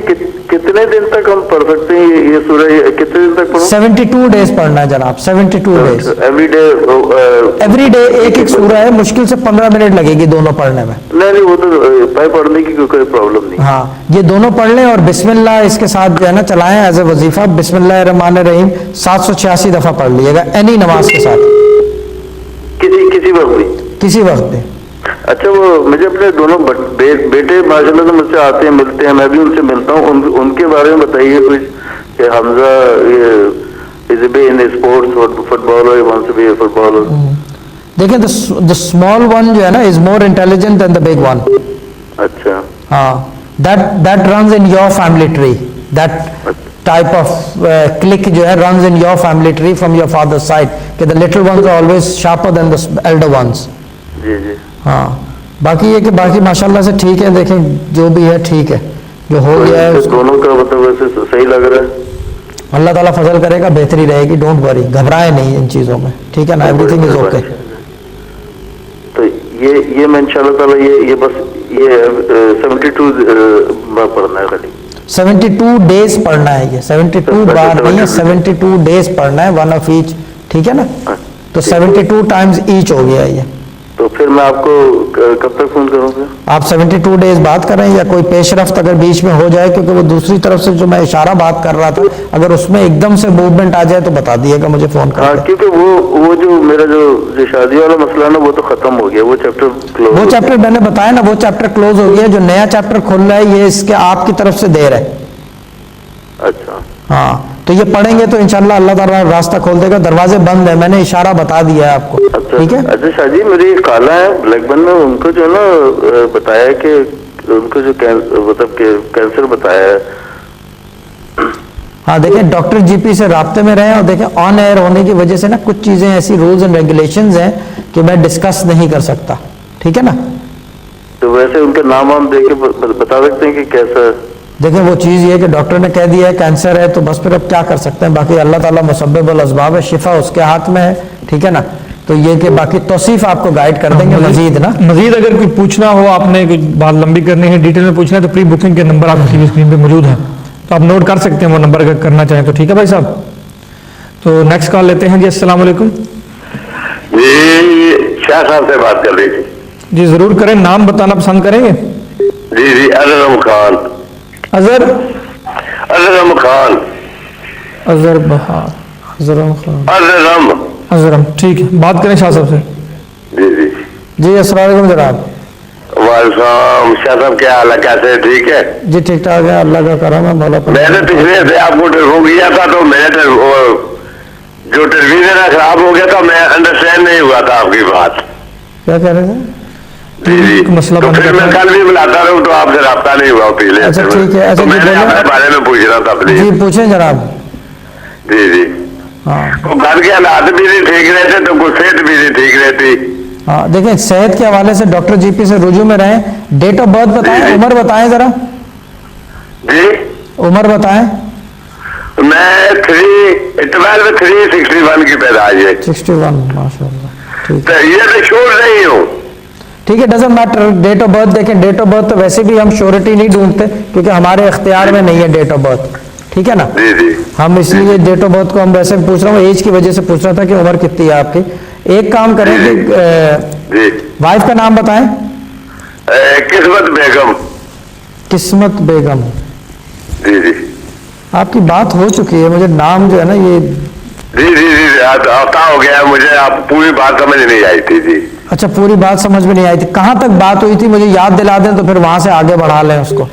कितने दिन तक हम पढ़ सकते हैं ये सूरह, कितने दिन तक पढ़ो? 72 डेज पढ़ना है जनाब, 72 डेज एवरी डे एक एक सूरह है, मुश्किल से 15 मिनट लगेगी दोनों पढ़ने में। नहीं, वो तो पढ़ने की कोई प्रॉब्लम नहीं। हाँ, ये दोनों पढ़ लें और बिस्मिल्लाह इसके साथ जो है ना चलाएं एज ए वजीफा, बिस्मिल्लाहिर्रहमानिर्रहीम 786 दफा पढ़ लीजिएगा एनी नमाज के साथ, किसी वक्त भी, किसी वक्त भी। अच्छा, वो मुझे अपने दोनों बेटे माशाल्लाह से मुझसे आते हैं, मिलते हैं, मैं भी उनसे मिलता हूँ, उनके बारे में बताइए कुछ कि Hamza is be in sports, football, और wants to be a footballer. देखिए द स्मॉल वन जो है ना is more intelligent than the big one. अच्छा, हाँ, that runs in your family tree, that type of click जो है runs in your family tree from your father's side, कि the little ones are always sharper than the elder ones. जी जी, हाँ, बाकी ये कि बाकी माशाल्लाह से ठीक है, देखें जो भी है ठीक है, जो हो गया है उसको दोनों का मतलब वैसे सही लग रहा है। अल्लाह ताला फजल करेगा, बेहतरी रहेगी, डोंट वरी, घबराए नहीं इन चीज़ों में, ठीक है ना, एवरीथिंग इज ओके। तो ये मैं इंशाल्लाह ताला ये बस ये 72 पढ़ना है खाली, 72 डेज पढ़ना है, ये 72 बार नहीं है, 72 डेज पढ़ना है, वन ऑफ ईच, ठीक है ना। तो 72 टाइम्स ईच हो गया ये। तो फिर मैं आपको कब तक फोन करूँगा? आप 72 डेज बात करें या कोई पेशरफ्त अगर बीच में हो जाए, क्योंकि वो दूसरी तरफ से जो मैं इशारा बात कर रहा था, अगर उसमें एकदम से मूवमेंट आ जाए तो बता दिएगा मुझे फोन हाँ, करके। क्योंकि वो जो मेरा जो शादी वाला मसला ना, वो तो खत्म हो गया, वो चैप्टर क्लोज। वो चैप्टर मैंने बताया ना, वो चैप्टर क्लोज हो गया, जो नया चैप्टर खुल रहा है ये इसके आपकी तरफ से देर है। अच्छा, हाँ, तो ये पढ़ेंगे तो इंशाल्लाह अल्लाह ताला रास्ता खोल देगा, दरवाजे बंद है, मैंने इशारा बता दिया है आपको, अच्छा, ठीक है। अच्छा शाहजी, मेरी एक खाला है ब्लैकबर्न में, उनको जो है ना बताया कि उनको जो मतलब कैंसर बताया है। हाँ, देखें डॉक्टर जीपी से राब्ते में रहें, और देखें ऑन एयर होने की वजह से ना कुछ चीज़ें ऐसी रूल्स एंड रेगुलेशंस हैं कि मैं डिस्कस नहीं कर सकता, ठीक है ना। तो वैसे उनका नाम वाम दे के बता सकते हैं कि कैसा है? देखें वो चीज़ ये कि डॉक्टर ने कह दिया है कैंसर है, तो बस फिर अब क्या कर सकते हैं, बाकी अल्लाह ताला मुसब्बिबुल असबाब है, शिफा उसके हाथ में है, ठीक है ना। तो ये कि बाकी तौसीफ आपको गाइड कर देंगे मजीद ना। मजीद अगर कोई पूछना हो, आपने कोई बात लंबी करनी है, डिटेल में पूछना है, तो प्री बुकिंग के नंबर आपकी स्क्रीन पे मौजूद है, तो आप नोट कर सकते हैं वो नंबर अगर करना चाहें तो, ठीक है भाई साहब। तो नेक्स्ट कॉल लेते हैं जी। अस्सलाम वालेकुम जी, शाह साहब से बात कर रही थी जी, जरूर करें, नाम बताना पसंद करेंगे? जी, अजरम खान। अजरम खान, अजर बहार, अजरम खान, अजरम, ठीक है, बात करें शाह साहब से। जी जी जी, अस्सलाम वालेकुम जनाब। वालेकुम, शाह साहब क्या हाल है, कैसे, ठीक है? जी ठीक ठाक है, अल्लाह का करम है, मौला पर। मैंने पिछले से आपको टेलीफोन किया था, तो मेरे जो टेलीविजन खराब हो गया था, मैं अंडरस्टैंड नहीं हुआ था आपकी बात। क्या कह रहे थे? जी, मसला तो बन फिर गया मैं था। कल भी बुलाता रहूं तो आपसे राब्ता नहीं हुआ पिछले अच्छा, हफ्ते में। ठीक है, अच्छा, तो जी, मैंने बोलो। आपके बारे में पूछ रहा था प्लीज। जी पूछें जनाब। जी जी, हाँ तो घर के हालात भी नहीं ठीक रहते, तो कुछ सेहत भी नहीं ठीक रहती। हाँ, देखें सेहत के हवाले से डॉक्टर जीपी से रुजू में रहें। डेट ऑफ बर्थ बताएं, जी। उम्र बताएं जरा, जी, उम्र बताएं। मैं 3/12/361 की पैदाइश है। 61, माशाल्लाह, ठीक तो ये तो छोड़ रही हूँ। ठीक है, doesn't matter date of birth. देखें डेट ऑफ बर्थ तो वैसे भी हम श्योरिटी नहीं ढूंढते, क्योंकि हमारे इख्तियार में नहीं है डेट ऑफ बर्थ, ठीक है ना। जी जी, हम इसलिए डेट ऑफ बर्थ को हम वैसे पूछ रहा हूँ, एज की वजह से पूछ रहा था कि उम्र कितनी है आपकी। एक काम करें कि जी, वाइफ का नाम बताएं। किस्मत बेगम। किस्मत बेगम, जी जी आपकी बात हो चुकी है, मुझे नाम जो है ना ये, जी जी जी हफ्ता हो गया है, मुझे आप पूरी बात समझ नहीं आई थी जी। अच्छा पूरी बात समझ में नहीं आई थी, कहाँ तक बात हुई थी मुझे याद दिला दें तो फिर वहां से आगे बढ़ा लें उसको।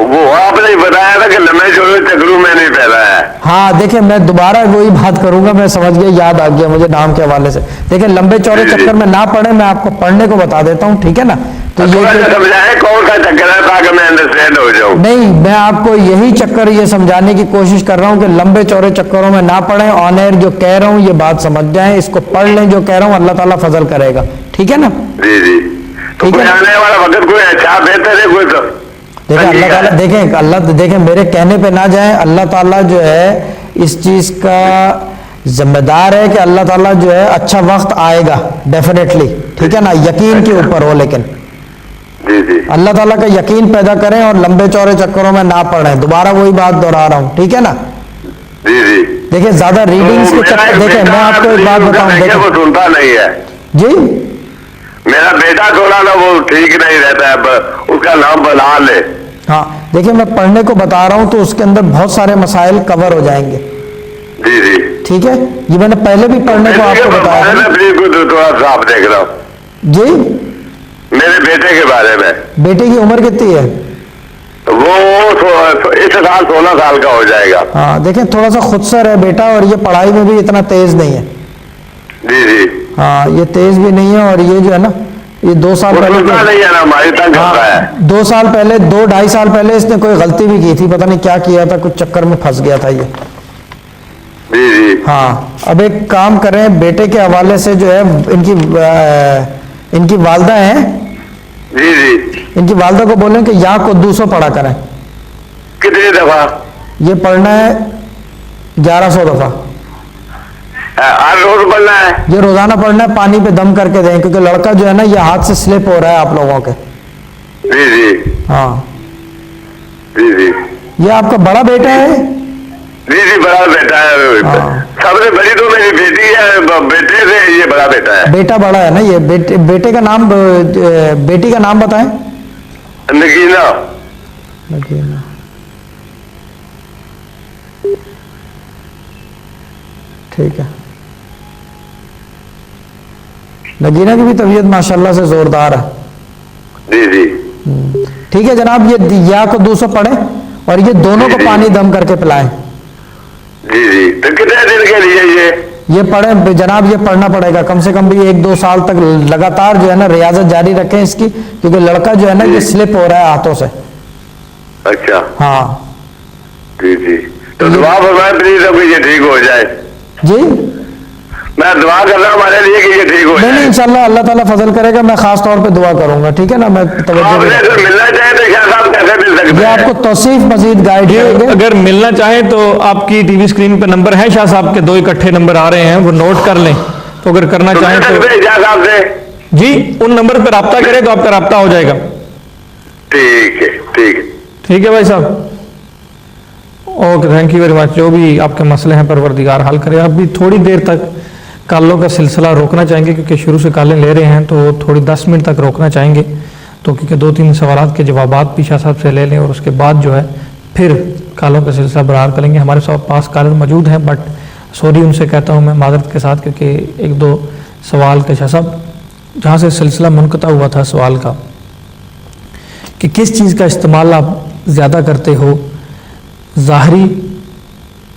वो आपने ही बताया था कि लम्बे चौड़े चक्रू में नहीं फैला है। हाँ देखिए, मैं दोबारा वही बात करूंगा, मैं समझ गया, याद आ गया मुझे नाम के हवाले से। देखिए लंबे चौड़े चक्कर में ना पड़े, मैं आपको पढ़ने को बता देता हूँ, ठीक है ना। तो ये समझाए कौन सा चक्कर है ताकि मैं अंडरस्टैंड हो जाऊं। नहीं, मैं आपको यही चक्कर ये समझाने की कोशिश कर रहा हूँ कि लंबे चौड़े चक्करों में ना पड़े, ऑन एयर जो कह रहा हूँ ये बात समझ जाएं, इसको पढ़ लें, जो कह रहा हूँ अल्लाह ताला फजल करेगा, ठीक है ना। जी जी तो ठीक कोई है। आने वाला वक्त कोई अच्छा बेहतर है कोई तो देखें अल्लाह ताला, देखें अल्लाह, देखें मेरे कहने पे ना जाएं, अल्लाह ताला जो है इस चीज का जिम्मेदार है कि अल्लाह ताला जो है अच्छा वक्त आएगा डेफिनेटली, ठीक है ना, यकीन के ऊपर हो, लेकिन जी जी अल्लाह ताला का यकीन पैदा करें और लंबे चौड़े चक्करों में ना पड़ें। दोबारा वही बात दोहरा रहा हूँ, ठीक है ना। जी जी देखिए ज्यादा रीडिंग्स के चक्कर, देखें मैं आपको एक बात बताऊं, वो देखिए सुनता नहीं है। जी, मेरा बेटा थोड़ा ना वो ठीक नहीं रहता है, उसका नाम बना ले। हाँ देखिए मैं पढ़ने को बता रहा हूँ तो उसके अंदर बहुत सारे मसाइल कवर हो जाएंगे, जी जी ठीक है। ये मैंने पहले भी पढ़ने को आपको बताया था। मैं प्लीज को थोड़ा सा आप देख रहा हूँ जी, मेरे बेटे के बारे में। बेटे की उम्र कितनी है? वो इस साल 16 साल का हो जाएगा। हाँ देखें थोड़ा सा खुदसर है बेटा, और ये पढ़ाई में भी इतना तेज नहीं है। जी जी हाँ ये तेज भी नहीं है, और ये जो है ना ये 2 साल वो पहले सुनता नहीं है ना, हमारी तंग करता है। 2 साल पहले, 2-2.5 साल पहले इसने कोई गलती भी की थी, पता नहीं क्या किया था, कुछ चक्कर में फंस गया था ये। जी जी हाँ अब एक काम करें, बेटे के हवाले से जो है इनकी वालदा है, जी जी इनकी वालदा को बोलें कि या को 200 पढ़ा करें। कितनी दफा? ये पढ़ना है 1100 दफा, हर रोज पढ़ना है? ये रोजाना पढ़ना है, पानी पे दम करके दें, क्योंकि लड़का जो है ना ये हाथ से स्लिप हो रहा है आप लोगों के। जी जी हाँ जी जी ये आपका बड़ा बेटा है? जी जी बड़ा बेटा है। हाँ। सबसे बड़ी तो मेरी बेटी है, बेटे से ये बड़ा बेटा है। बेटा बड़ा है ना ये, बेटे का नाम, बेटी का नाम बताएं। नगीना। नगीना, ठीक है। नगीना की भी तबीयत माशाल्लाह से जोरदार है। जी जी ठीक है जनाब, ये या को 200 पढ़े और ये दोनों को जी। पानी दम करके पिलाएं। जी जी तो कितने दिन के लिए ये पढ़े जनाब, ये पढ़ना पड़ेगा कम से कम भी 1-2 साल तक लगातार जो है ना रियाजत जारी रखें इसकी, क्योंकि लड़का जो है ना ये स्लिप हो रहा है हाथों से। अच्छा हाँ जी जी तो दुआ फरमाए प्लीज अब ये ठीक हो जाए। जी, मैं दुआ कर रहा हूँ हमारे लिए कि ये ठीक हो नहीं नहीं जाए। इंशाल्लाह अल्लाह ताला फजल करेगा, मैं खास तौर पे दुआ करूंगा, ठीक है ना। मैं तवज्जो आपने भी- अगर मिलना चाहे तो शाह साहब कैसे मिल सकते ये हैं? आपको तौसीफ मजीद गाइड करेंगे। अगर मिलना चाहें तो आपकी टीवी स्क्रीन पे नंबर है, शाह साहब के 2 इकट्ठे नंबर आ रहे हैं, वो नोट कर लें। तो अगर करना तो चाहें मिल तो सकते हैं शाह साहब से? जी उन नंबर पर रब्ता करें तो आपका रब्ता हो जाएगा। ठीक है ठीक है ठीक है भाई साहब, okay thank you very much. जो भी आपके मसले हैं परवरदिगार हल करे। अभी थोड़ी देर तक कॉलों का सिलसिला रोकना चाहेंगे, क्योंकि शुरू से कॉलें ले रहे हैं तो थोड़ी 10 मिनट तक रोकना चाहेंगे, तो क्योंकि 2-3 सवालात के जवाबात भी शाह साहब से ले लें और उसके बाद जो है फिर कॉलों का सिलसिला बरकरार करेंगे। हमारे पास कॉलर मौजूद हैं, बट सॉरी उनसे कहता हूँ मैं मादरत के साथ, क्योंकि 1-2 सवाल के शाह साहब जहाँ से सिलसिला मुनक़ता हुआ था सवाल का कि किस चीज़ का इस्तेमाल आप ज़्यादा करते हो, ज़ाहरी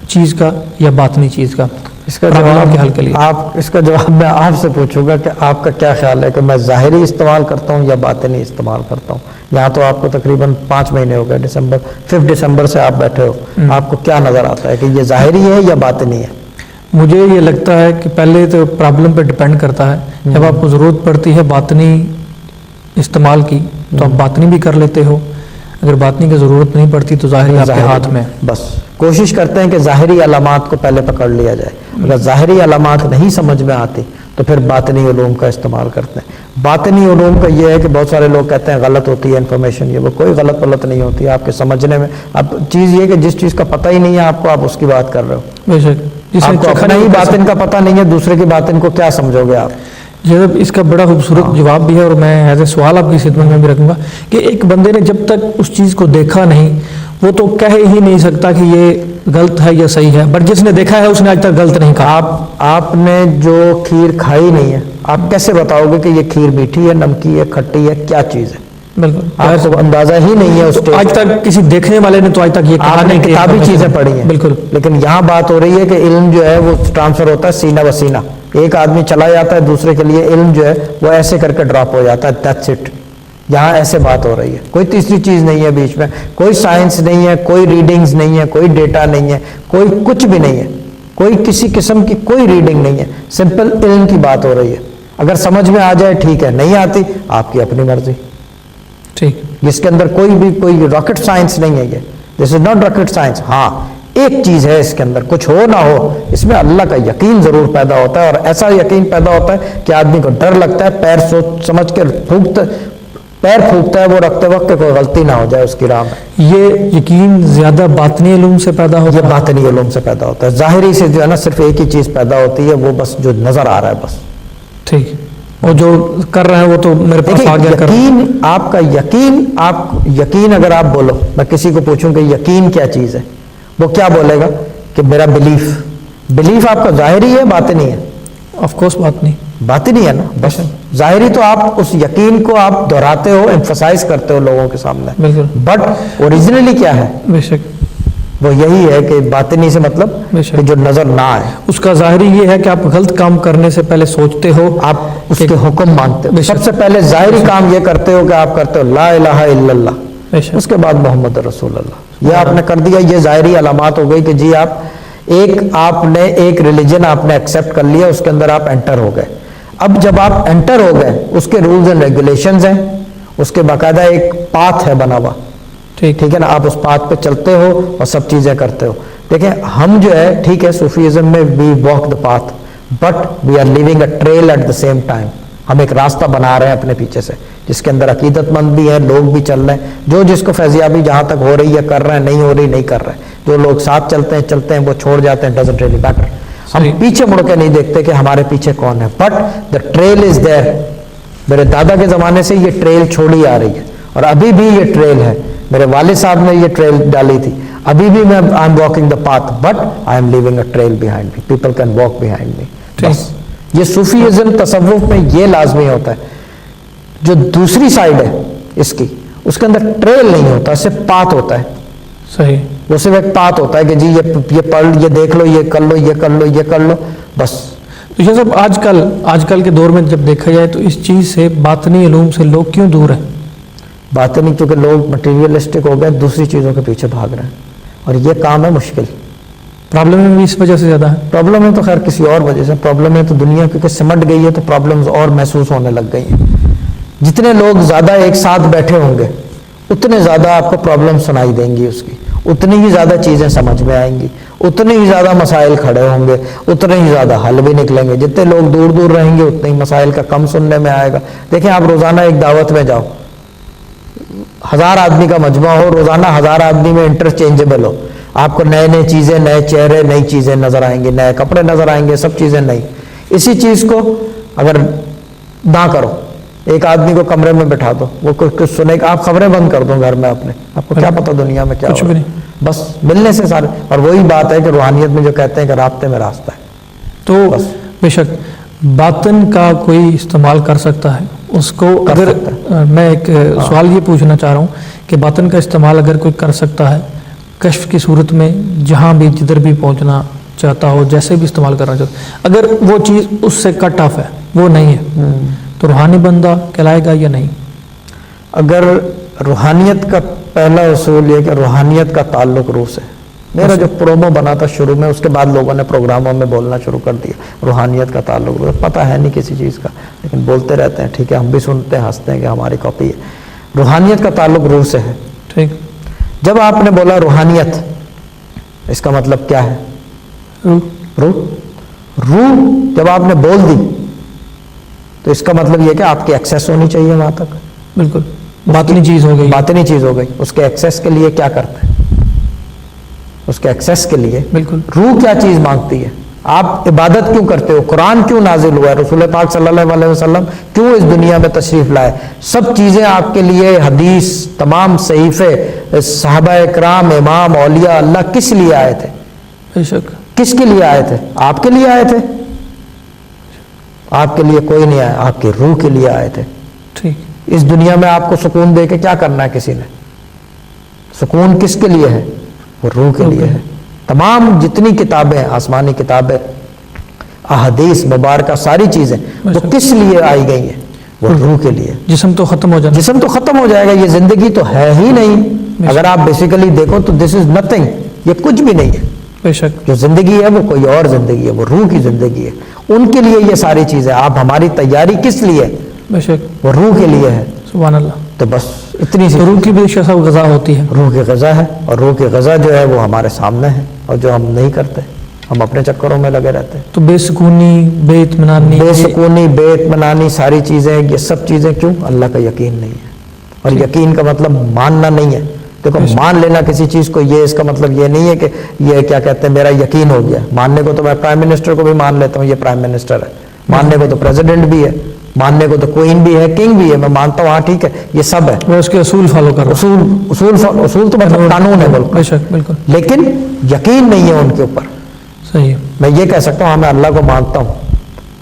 चीज़ का या बातनी चीज़ का, इसका प्रॉब्लम जवाब के हल के लिए। आप, इसका जवाब मैं आपसे पूछूंगा कि आपका क्या ख्याल है कि मैं ज़ाहिरी इस्तेमाल करता हूँ या बातिनी इस्तेमाल करता हूँ। यहाँ तो आपको तकरीबन 5 महीने हो गए, 5 दिसंबर से आप बैठे हो, आपको क्या नज़र आता है कि ये ज़ाहिरी है या बातिनी है? मुझे ये लगता है कि पहले तो प्रॉब्लम पे डिपेंड करता है। जब आपको ज़रूरत पड़ती है बातनी इस्तेमाल की तो आप बातनी भी कर लेते हो, अगर बातनी की ज़रूरत नहीं पड़ती तो ज़ाहिरी आपके ज़ाहिरी। हाथ में है। बस कोशिश करते हैं कि ज़ाहिरी अलामात को पहले पकड़ लिया जाए, अगर ज़ाहिरी अलामात नहीं समझ में आती तो फिर बातनी उलूम का इस्तेमाल करते हैं। बातनी उलूम का ये है कि बहुत सारे लोग कहते हैं गलत होती है इन्फॉर्मेशन, ये वो कोई गलत वलत नहीं होती है, आपके समझने में। अब चीज़ ये कि जिस चीज़ का पता ही नहीं है आपको, आप उसकी बात कर रहे हो। बेशक जिसे आपको चखा अपना ही नहीं कर बातिन का पता नहीं है, दूसरे की बातिन को क्या समझोगे आप? जब इसका बड़ा खूबसूरत जवाब भी है और मैं एज ए सवाल आपकी खिदमत में भी रखूंगा कि एक बंदे ने जब तक उस चीज़ को देखा नहीं वो तो कह ही नहीं सकता कि ये गलत है या सही है, बट जिसने देखा है उसने आज तक गलत नहीं कहा। आपने जो खीर खाई नहीं है, आप कैसे बताओगे कि ये खीर मीठी है, नमकी है, खट्टी है, क्या चीज़ है? बिल्कुल, आपको अंदाजा ही नहीं है उस तो आज तक किसी देखने वाले ने तो आज तक ये कहा आपने नहीं कि किताबी चीजें पढ़ी हैं, बिल्कुल, लेकिन यहाँ बात हो रही है कि इल्म जो है वो ट्रांसफर होता है सीना ब सीना। एक आदमी चला जाता है, दूसरे के लिए इल्म जो है वो ऐसे करके ड्रॉप हो जाता है, दैट्स इट। यहाँ ऐसे बात हो रही है, कोई तीसरी चीज नहीं है बीच में, कोई साइंस नहीं है, कोई रीडिंग्स नहीं है, कोई डेटा नहीं है, कोई कुछ भी नहीं है, कोई किसी किस्म की कोई रीडिंग नहीं है, सिंपल इल्म की बात हो रही है। अगर समझ में आ जाए ठीक है, नहीं आती आपकी अपनी मर्जी। ठीक, जिसके अंदर कोई रॉकेट साइंस नहीं है, ये this is not rocket science. हाँ, एक चीज है इसके अंदर, कुछ हो ना हो इसमें अल्लाह का यकीन जरूर पैदा होता है, और ऐसा यकीन पैदा होता है कि आदमी को डर लगता है, पैर सोच समझ के पैर फूंकता है वो रखते वक्त कोई गलती ना हो जाए उसकी राह में। ये यकीन ज्यादा बातनी इल्म से पैदा होता ये है। बातनी इल्म से पैदा होता है, जाहिरी से जो है ना सिर्फ एक ही चीज पैदा होती है, वो बस जो नजर आ रहा है बस। ठीक, और जो कर रहे हैं वो तो मेरे पास देखिए आ गया कर। यकीन, आपका यकीन, आप यकीन अगर आप बोलो, मैं किसी को पूछूं कि यकीन क्या चीज है, वो क्या बोलेगा कि मेरा बिलीफ आपका जाहिरी है बातिनी है? ऑफ कोर्स बात नहीं, बातिनी है ना, बस जाहिरी तो आप उस यकीन को आप दोहराते हो, एम्फसाइज करते हो लोगों के सामने, बिल्कुल, बट ओरिजिनली क्या है? बेशक वो यही है कि बातिनी से मतलब बेशक। कि जो नजर ना आए, उसका जाहिरी ये है कि आप गलत काम करने से पहले सोचते हो, आप उसके हुक्म मानते हो। बेशक। सबसे पहले जाहिरी काम ये करते हो कि आप करते हो ला इलाहा इल्लल्लाह, बेशक, उसके बाद मोहम्मद रसूलुल्लाह। ये आपने कर दिया, ये जाहिरी अलामात हो गई कि जी आपने एक रिलीजन आपने एक्सेप्ट कर लिया, उसके अंदर आप एंटर हो गए। अब जब आप एंटर हो गए, उसके रूल्स एंड रेगुलेशंस हैं, उसके बाकायदा एक पाथ है बना हुआ, ठीक है ना, आप उस पाथ पे चलते हो और सब चीजें करते हो। देखें हम जो है, ठीक है, सूफीज़म में we walk the path, but we are living a trail at the same time. हम एक रास्ता बना रहे हैं अपने पीछे से, जिसके अंदर अकीदतमंद भी है, लोग भी चल रहे हैं, जो जिसको फैजियाबी जहां तक हो रही है कर रहे हैं, नहीं हो रही नहीं कर रहे हैं। जो लोग साथ चलते हैं वो छोड़ जाते हैं, डजंट रियली मैटर। हम पीछे मुड़ के नहीं देखते कि हमारे पीछे कौन है, but the trail is there. मेरे दादा के जमाने से ये ट्रेल छोड़ी आ रही है और अभी भी ये ट्रेल है। मेरे वालिद साहब ने ये ट्रेल डाली थी, अभी भी मैं I am walking the path, but I am living a trail behind me, people can walk behind me. बस ये सूफीइज्म तसव्वुफ में ये लाजमी होता है। जो दूसरी साइड है इसकी, उसके अंदर ट्रेल नहीं होता, सिर्फ पाथ होता है। सही, वो सिर्फ एक पाथ होता है कि जी ये पढ़, ये देख लो, ये कर लो, ये कर लो, ये कर लो, बस। तो ये सब आजकल के दौर में जब देखा जाए तो इस चीज से, बातनी इल्म से लोग क्यों दूर हैं? बातें नहीं, क्योंकि लोग मटेरियलिस्टिक हो गए, दूसरी चीज़ों के पीछे भाग रहे हैं, और ये काम है मुश्किल। प्रॉब्लम में भी इस वजह से ज्यादा है। प्रॉब्लम है तो खैर किसी और वजह से, प्रॉब्लम है तो दुनिया क्योंकि सिमट गई है तो प्रॉब्लम्स और महसूस होने लग गई हैं। जितने लोग ज़्यादा एक साथ बैठे होंगे उतने ज़्यादा आपको प्रॉब्लम सुनाई देंगी, उसकी उतनी ही ज़्यादा चीज़ें समझ में आएंगी, उतने ही ज़्यादा मसाइल खड़े होंगे, उतने ही ज़्यादा हल भी निकलेंगे। जितने लोग दूर दूर रहेंगे उतने ही मसाइल का कम सुनने में आएगा। देखें, आप रोज़ाना एक दावत में जाओ, 1000 आदमी का मजमा हो, रोज़ाना 1000 आदमी में इंटरचेंजेबल हो, आपको नए नए चीज़ें, नए चेहरे, नई चीज़ें नज़र आएंगी, नए कपड़े नज़र आएंगे, सब चीज़ें नई। इसी चीज़ को अगर ना करो, एक आदमी को कमरे में बैठा दो, वो कुछ सुनेगा, आप खबरें बंद कर दो घर में अपने, आपको क्या पता दुनिया में क्या कुछ हो भी रहा है। बस मिलने से सारे, और वही बात है कि रूहानियत में जो कहते हैं कि रास्ते में रास्ता है। तो बस। बेशक बातन का कोई इस्तेमाल कर सकता है उसको, अगर मैं एक सवाल ये पूछना चाह रहा हूँ कि बातन का इस्तेमाल अगर कोई कर सकता है कश्फ की सूरत में, जहाँ भी जिधर भी पहुँचना चाहता हो, जैसे भी इस्तेमाल करना चाहता है, अगर वो चीज़ उससे कट ऑफ है, वो नहीं है, तो रूहानी बंदा कहलाएगा या नहीं? अगर रूहानियत का पहला उसूल ये कि रूहानियत का ताल्लुक रूह से। मेरा जो प्रोमो बना था शुरू में, उसके बाद लोगों ने प्रोग्रामों में बोलना शुरू कर दिया रूहानियत का ताल्लुक रूह, पता है नहीं किसी चीज़ का, लेकिन बोलते रहते हैं। ठीक है, हम भी सुनते हैं, हंसते हैं कि हमारी कॉपी है। रूहानियत का ताल्लुक रूह से है। ठीक, जब आपने बोला रूहानियत, इसका मतलब क्या है? रूह। जब आपने बोल दी तो इसका मतलब यह कि आपकी एक्सेस होनी चाहिए वहां तक। बिल्कुल, बातनी चीज हो गई, बातनी चीज हो गई। उसके एक्सेस के लिए क्या करते हैं? उसके एक्सेस के लिए बिल्कुल, रूह क्या चीज मांगती है? آپ عبادت کیوں کرتے ہو, قرآن کیوں نازل ہوا ہے, رسول پاک صلی اللہ علیہ وسلم کیوں اس دنیا میں تشریف لائے, سب چیزیں آپ کے لیے, حدیث, تمام صحیفے, صحابہ کرام, امام, اولیاء اللہ کس لیے آئے تھے؟ بے شک. کس کے لیے آئے تھے؟ آپ کے لیے آئے تھے. آپ کے لیے کوئی نہیں آیا, آپ کی روح کے لیے آئے تھے. ٹھیک. اس دنیا میں آپ کو سکون دے کے کیا کرنا ہے کسی نے؟ سکون کس کے لیے ہے؟ وہ روح کے لیے ہے. تمام جتنی کتابیں, آسمانی کتابیں, احادیث مبارکہ, ساری چیزیں وہ کس لیے آئی گئی ہیں؟ وہ روح کے لیے. جسم تو ختم ہو جانا, جسم تو ختم ہو جائے گا, یہ زندگی تو ہے ہی نہیں. اگر آپ بیسیکلی دیکھو تو دس از نتھنگ, یہ کچھ بھی نہیں ہے. بے شک. جو زندگی ہے وہ کوئی اور زندگی ہے, وہ روح کی زندگی ہے. ان کے لیے یہ ساری چیزیں. آپ ہماری تیاری کس لیے ہے؟ بے شک. وہ روح کے لیے ہے. سبحان اللہ. تو بس اتنی سی روح کی بھی سب غذا ہوتی ہے. روح کی غذا ہے, اور روح کی غذا جو ہے وہ ہمارے سامنے ہے, اور جو ہم نہیں کرتے, ہم اپنے چکروں میں لگے رہتے ہیں. تو بے سکونی, بے اطمینانی, بے سکونی, بے اطمینانی, ساری چیزیں, یہ سب چیزیں کیوں؟ اللہ کا یقین نہیں ہے. اور یقین کا مطلب ماننا نہیں ہے. دیکھو, مان لینا کسی چیز کو, یہ اس کا مطلب یہ نہیں ہے کہ یہ کیا کہتے ہیں میرا یقین ہو گیا. ماننے کو تو میں پرائم منسٹر کو بھی مان لیتا ہوں, یہ پرائم منسٹر ہے. ماننے کو تو پریزیڈنٹ بھی ہے, ماننے کو تو کوئین بھی ہے, کنگ بھی ہے, میں مانتا ہوں, ہاں ٹھیک ہے, یہ سب ہے. وہ اس کے اصول فالو کر رہا ہے. اصول تو مطلب قانون ہے ملک. بے شک, بالکل. لیکن یقین نہیں ہے ان کے اوپر. صحیح ہے. میں یہ کہہ سکتا ہوں ہاں میں اللہ کو مانتا ہوں.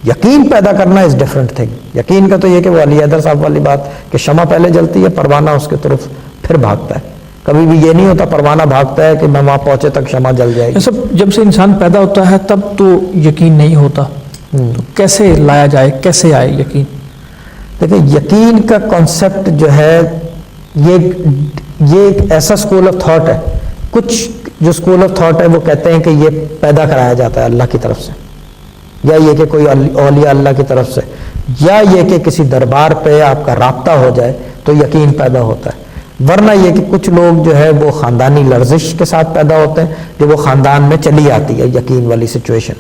یقین پیدا کرنا از ڈفرنٹ تھنگ. یقین کا تو یہ کہ وہ علی حیدر صاحب والی بات کہ شمع پہلے جلتی ہے, پروانہ اس کے طرف پھر بھاگتا ہے. کبھی بھی یہ نہیں ہوتا پروانہ بھاگتا ہے کہ میں وہاں پہنچے تک شمع جل جائے گی. یہ سب جب سے انسان پیدا ہوتا ہے تب تو یقین نہیں ہوتا. تو کیسے لایا جائے, کیسے آئے یقین؟ دیکھیں, یقین کا کانسیپٹ جو ہے یہ ایک ایسا اسکول آف تھاٹ ہے. کچھ جو اسکول آف تھاٹ ہے وہ کہتے ہیں کہ یہ پیدا کرایا جاتا ہے اللہ کی طرف سے, یا یہ کہ کوئی اولیاء اللہ کی طرف سے, یا یہ کہ کسی دربار پہ آپ کا رابطہ ہو جائے تو یقین پیدا ہوتا ہے. ورنہ یہ کہ کچھ لوگ جو ہے وہ خاندانی لرزش کے ساتھ پیدا ہوتے ہیں, جو وہ خاندان میں چلی آتی ہے یقین والی سچویشن,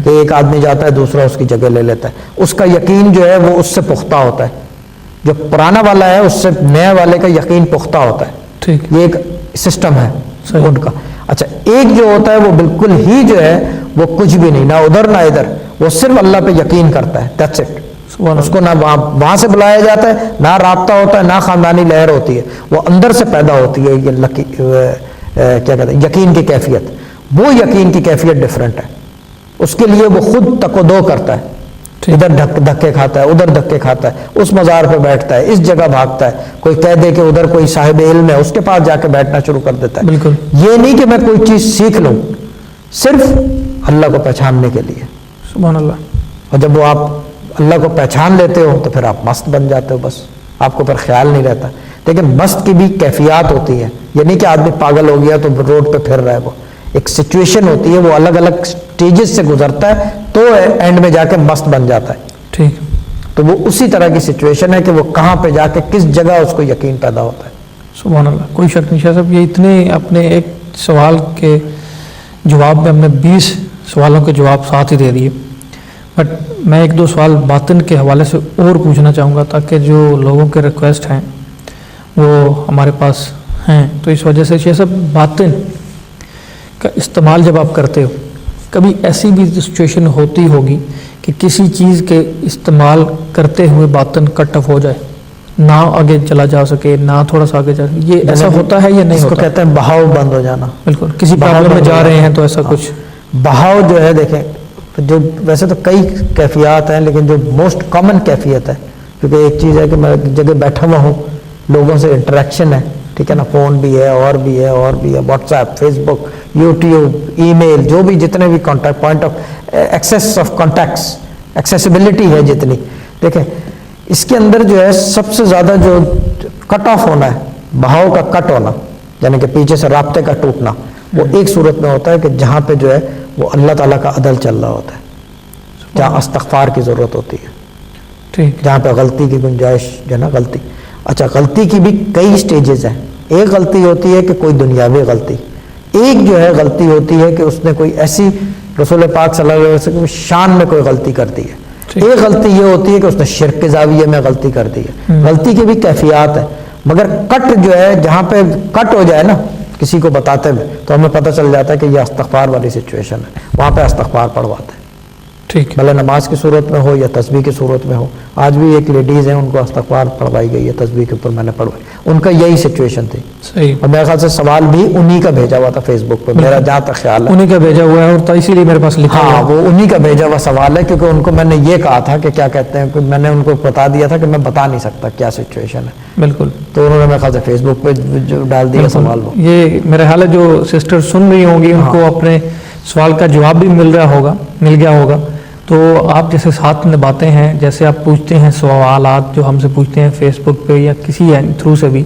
کہ ایک آدمی جاتا ہے دوسرا اس کی جگہ لے لیتا ہے. اس کا یقین جو ہے وہ اس سے پختہ ہوتا ہے. جو پرانا والا ہے اس سے نئے والے کا یقین پختہ ہوتا ہے. ٹھیک. یہ ایک سسٹم ہے ان کا. اچھا, ایک جو ہوتا ہے وہ بالکل ہی جو ہے وہ کچھ بھی نہیں, نہ ادھر نہ ادھر, وہ صرف اللہ پہ یقین کرتا ہے. That's it. اس کو نہ وہاں سے بلایا جاتا ہے, نہ رابطہ ہوتا ہے, نہ خاندانی لہر ہوتی ہے. وہ اندر سے پیدا ہوتی ہے یہ اللہ کی کیا کہتے ہیں یقین کی کیفیت. وہ یقین کی کیفیت ڈفرینٹ ہے. اس کے لیے وہ خود تک و دو کرتا ہے, ادھر دھکے کھاتا ہے, ادھر دھکے کھاتا ہے, اس مزار پہ بیٹھتا ہے, اس جگہ بھاگتا ہے. کوئی کہہ دے کہ ادھر کوئی صاحب علم ہے, اس کے پاس جا کے بیٹھنا شروع کر دیتا ہے. بالکل. یہ نہیں کہ میں کوئی چیز سیکھ لوں, صرف اللہ کو پہچاننے کے لیے. سبحان اللہ. اور جب وہ آپ اللہ کو پہچان لیتے ہو تو پھر آپ مست بن جاتے ہو. بس آپ کو پھر خیال نہیں رہتا. لیکن مست کی بھی کیفیات ہوتی ہیں. یہ نہیں کہ آدمی پاگل ہو گیا تو روڈ پہ پھر رہا ہے. وہ ایک سچویشن ہوتی ہے, وہ الگ الگ سٹیجز سے گزرتا ہے تو اینڈ میں جا کے مست بن جاتا ہے. ٹھیک. تو وہ اسی طرح کی سچویشن ہے کہ وہ کہاں پہ جا کے کس جگہ اس کو یقین پیدا ہوتا ہے. سبحان اللہ. کوئی شک نہیں. شاہ صاحب یہ اتنے اپنے ایک سوال کے جواب میں ہم نے 20 سوالوں کے جواب ساتھ ہی دے دیے. بٹ میں ایک دو سوال باطن کے حوالے سے اور پوچھنا چاہوں گا تاکہ جو لوگوں کے ریکویسٹ ہیں وہ ہمارے پاس ہیں. تو اس وجہ سے شیخ صاحب باطن کا استعمال جب آپ کرتے ہو, کبھی ایسی بھی سچویشن ہوتی ہوگی کہ کسی چیز کے استعمال کرتے ہوئے باطن کٹ آف ہو جائے, نہ آگے چلا جا سکے, نہ تھوڑا سا آگے جا سکے, یہ ایسا ہوتا ہے یا نہیں ہوتا؟ اس کو کہتے ہیں بہاؤ بند ہو جانا. بالکل. کسی پرابلم میں جا رہے ہیں تو ایسا کچھ بہاؤ جو ہے, دیکھیں جو ویسے تو کئی کیفیات ہیں لیکن جو موسٹ کامن کیفیت ہے, کیونکہ ایک چیز ہے کہ میں جگہ بیٹھا ہوا ہوں, لوگوں سے انٹریکشن ہے, ٹھیک ہے نا, فون بھی ہے اور بھی ہے اور بھی ہے, واٹس ایپ, فیس بک, یوٹیوب, ای میل, جو بھی جتنے بھی contact point of access of contacts, accessibility ہے جتنی. دیکھیں اس کے اندر جو ہے سب سے زیادہ جو کٹ آف ہونا ہے, بہاؤ کا کٹ ہونا, یعنی کہ پیچھے سے رابطے کا ٹوٹنا, وہ ایک صورت میں ہوتا ہے کہ جہاں پہ جو ہے وہ اللہ تعالیٰ کا عدل چل رہا ہوتا ہے, جہاں استغفار کی ضرورت ہوتی ہے, ٹھیک, جہاں پہ غلطی کی گنجائش جو ہے نا, غلطی. اچھا, غلطی کی بھی کئی سٹیجز ہیں. ایک غلطی ہوتی ہے کہ کوئی دنیاوی غلطی, ایک جو ہے غلطی ہوتی ہے کہ اس نے کوئی ایسی رسول پاک صلی اللہ علیہ وسلم کی شان میں کوئی غلطی کر دی ہے. ایک غلطی یہ ہوتی ہے کہ اس نے شرک کے زاویے میں غلطی کر دی ہے. غلطی کی بھی کیفیات ہے, مگر کٹ جو ہے جہاں پہ کٹ ہو جائے نا, किसी को बताते हुए, तो हमें पता चल जाता है कि ये इस्तग़फ़ार वाली सिचुएशन है, वहाँ पे इस्तग़फ़ार पढ़वाते हैं, ठीक है। भले नमाज की सूरत में हो या तस्बीह की सूरत में हो। आज भी एक लेडीज़ हैं, उनको इस्तग़फ़ार पढ़वाई गई है, तस्बीह के ऊपर मैंने पढ़वाई, उनका यही सिचुएशन थी। सही, और मेरे ख्याल से सवाल भी उन्हीं का भेजा हुआ था फेसबुक पे, मेरा जहाँ तक ख्याल है उन्हीं का भेजा हुआ है, और तो इसीलिए मेरे पास लिखा हाँ, हुआ है। वो उन्हीं का भेजा हुआ सवाल है, क्योंकि उनको मैंने ये कहा था कि क्या कहते हैं, कि मैंने उनको बता दिया था कि मैं बता नहीं सकता क्या सिचुएशन है, बिल्कुल, तो उन्होंने मेरे ख्याल से फेसबुक पे जो डाल दिया सवाल वो। ये मेरे ख्याल है जो सिस्टर सुन रही होंगी उनको अपने सवाल का जवाब भी मिल गया होगा। तो आप जैसे साथ निभाते हैं, जैसे आप पूछते हैं सवालात जो हमसे पूछते हैं फेसबुक पे या किसी थ्रू से भी,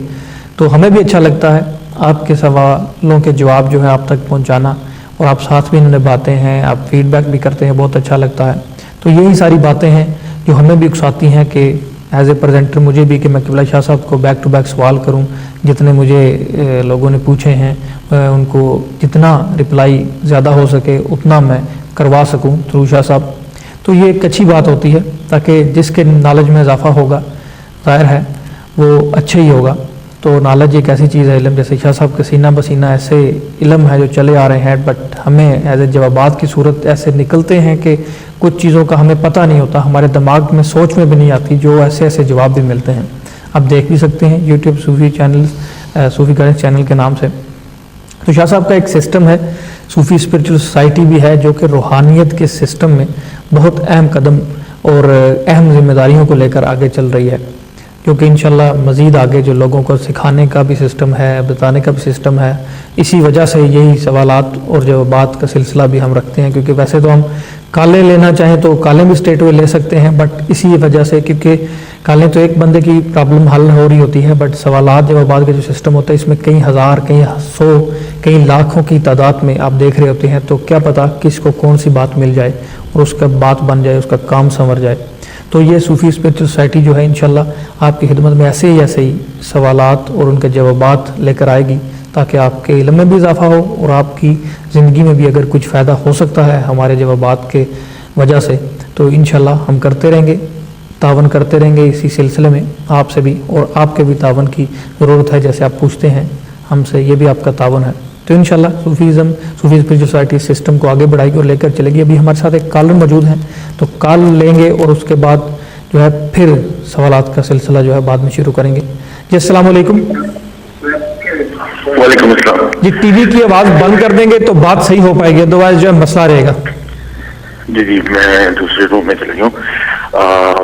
तो हमें भी अच्छा लगता है आपके सवालों के जवाब जो है आप तक पहुंचाना, और आप साथ भी निभाते हैं, आप फीडबैक भी करते हैं, बहुत अच्छा लगता है। तो यही सारी बातें हैं जो हमें भी उकसाती हैं कि एज ए प्रेजेंटर मुझे भी कि मैं क़िबला शाह साहब को बैक टू बैक सवाल करूं, जितने मुझे लोगों ने पूछे हैं उनको जितना रिप्लाई ज़्यादा हो सके उतना मैं करवा सकूं थ्रू शाह साहब। तो ये एक अच्छी बात होती है, ताकि जिसके नॉलेज में इजाफा होगा ज़ाहिर है वो अच्छा ही होगा। तो नॉलेज एक ऐसी चीज़ है, इल्म, जैसे शाह साहब के सीना बसीना ऐसे इल्म है जो चले आ रहे हैं, बट हमें एज ए जवाबात की सूरत ऐसे निकलते हैं कि कुछ चीज़ों का हमें पता नहीं होता, हमारे दिमाग में सोच में भी नहीं आती, जो ऐसे ऐसे जवाब भी मिलते हैं। आप देख भी सकते हैं यूट्यूब सूफ़ी चैनल, सूफ़ी गाइडेंस चैनल के नाम से। तो शाह साहब का एक सिस्टम है, सूफ़ी स्पिरिचुअल सोसाइटी भी है, जो कि रूहानियत के सिस्टम में बहुत अहम कदम और अहम जिम्मेदारियों को लेकर आगे चल रही है, क्योंकि इंशाल्लाह मज़ीद आगे जो लोगों को सिखाने का भी सिस्टम है, बताने का भी सिस्टम है। इसी वजह से यही सवालात और जवाबात का सिलसिला भी हम रखते हैं, क्योंकि वैसे तो हम काले लेना चाहें तो काले भी स्ट्रेट वे ले सकते हैं, बट इसी वजह से, क्योंकि काले तो एक बंदे की प्रॉब्लम हल हो रही होती है, बट सवालात जवाबात का जो सिस्टम होता है इसमें कई हज़ार, कई सौ, कई लाखों की तादाद में आप देख रहे होते हैं, तो क्या पता किसको कौन सी बात मिल जाए और उसका बात बन जाए, उसका काम संवर जाए। तो ये सूफ़ी स्पिरिचुअल सोसाइटी जो है इंशाल्लाह आपकी खिदमत में ऐसे ही सवालात और उनके जवाबात लेकर आएगी, ताकि आपके इल्म में भी इजाफा हो और आपकी ज़िंदगी में भी अगर कुछ फ़ायदा हो सकता है हमारे जवाबात के वजह से, तो इंशाल्लाह हम करते रहेंगे, तावन करते रहेंगे इसी सिलसिले में आपसे भी, और आपके भी तावन की ज़रूरत है। जैसे आप पूछते हैं हमसे, ये भी आपका तावन है। तो इंशाल्लाह सूफ़ी स्पिरिचुअल सोसाइटी सिस्टम को आगे बढ़ाएगी और लेकर चलेगी। अभी हमारे साथ एक कॉलर मौजूद हैं, तो कॉल लेंगे और उसके बाद जो है फिर सवालात का सिलसिला जो है बाद में शुरू करेंगे। जी अस्सलाम वालेकुम। वालेकुम अस्सलाम। जी टीवी की आवाज़ बंद कर देंगे तो बात सही हो पाएगी, अदरवाइज जो है मसला रहेगा। जी मैं दूसरे रूम में चली हूँ।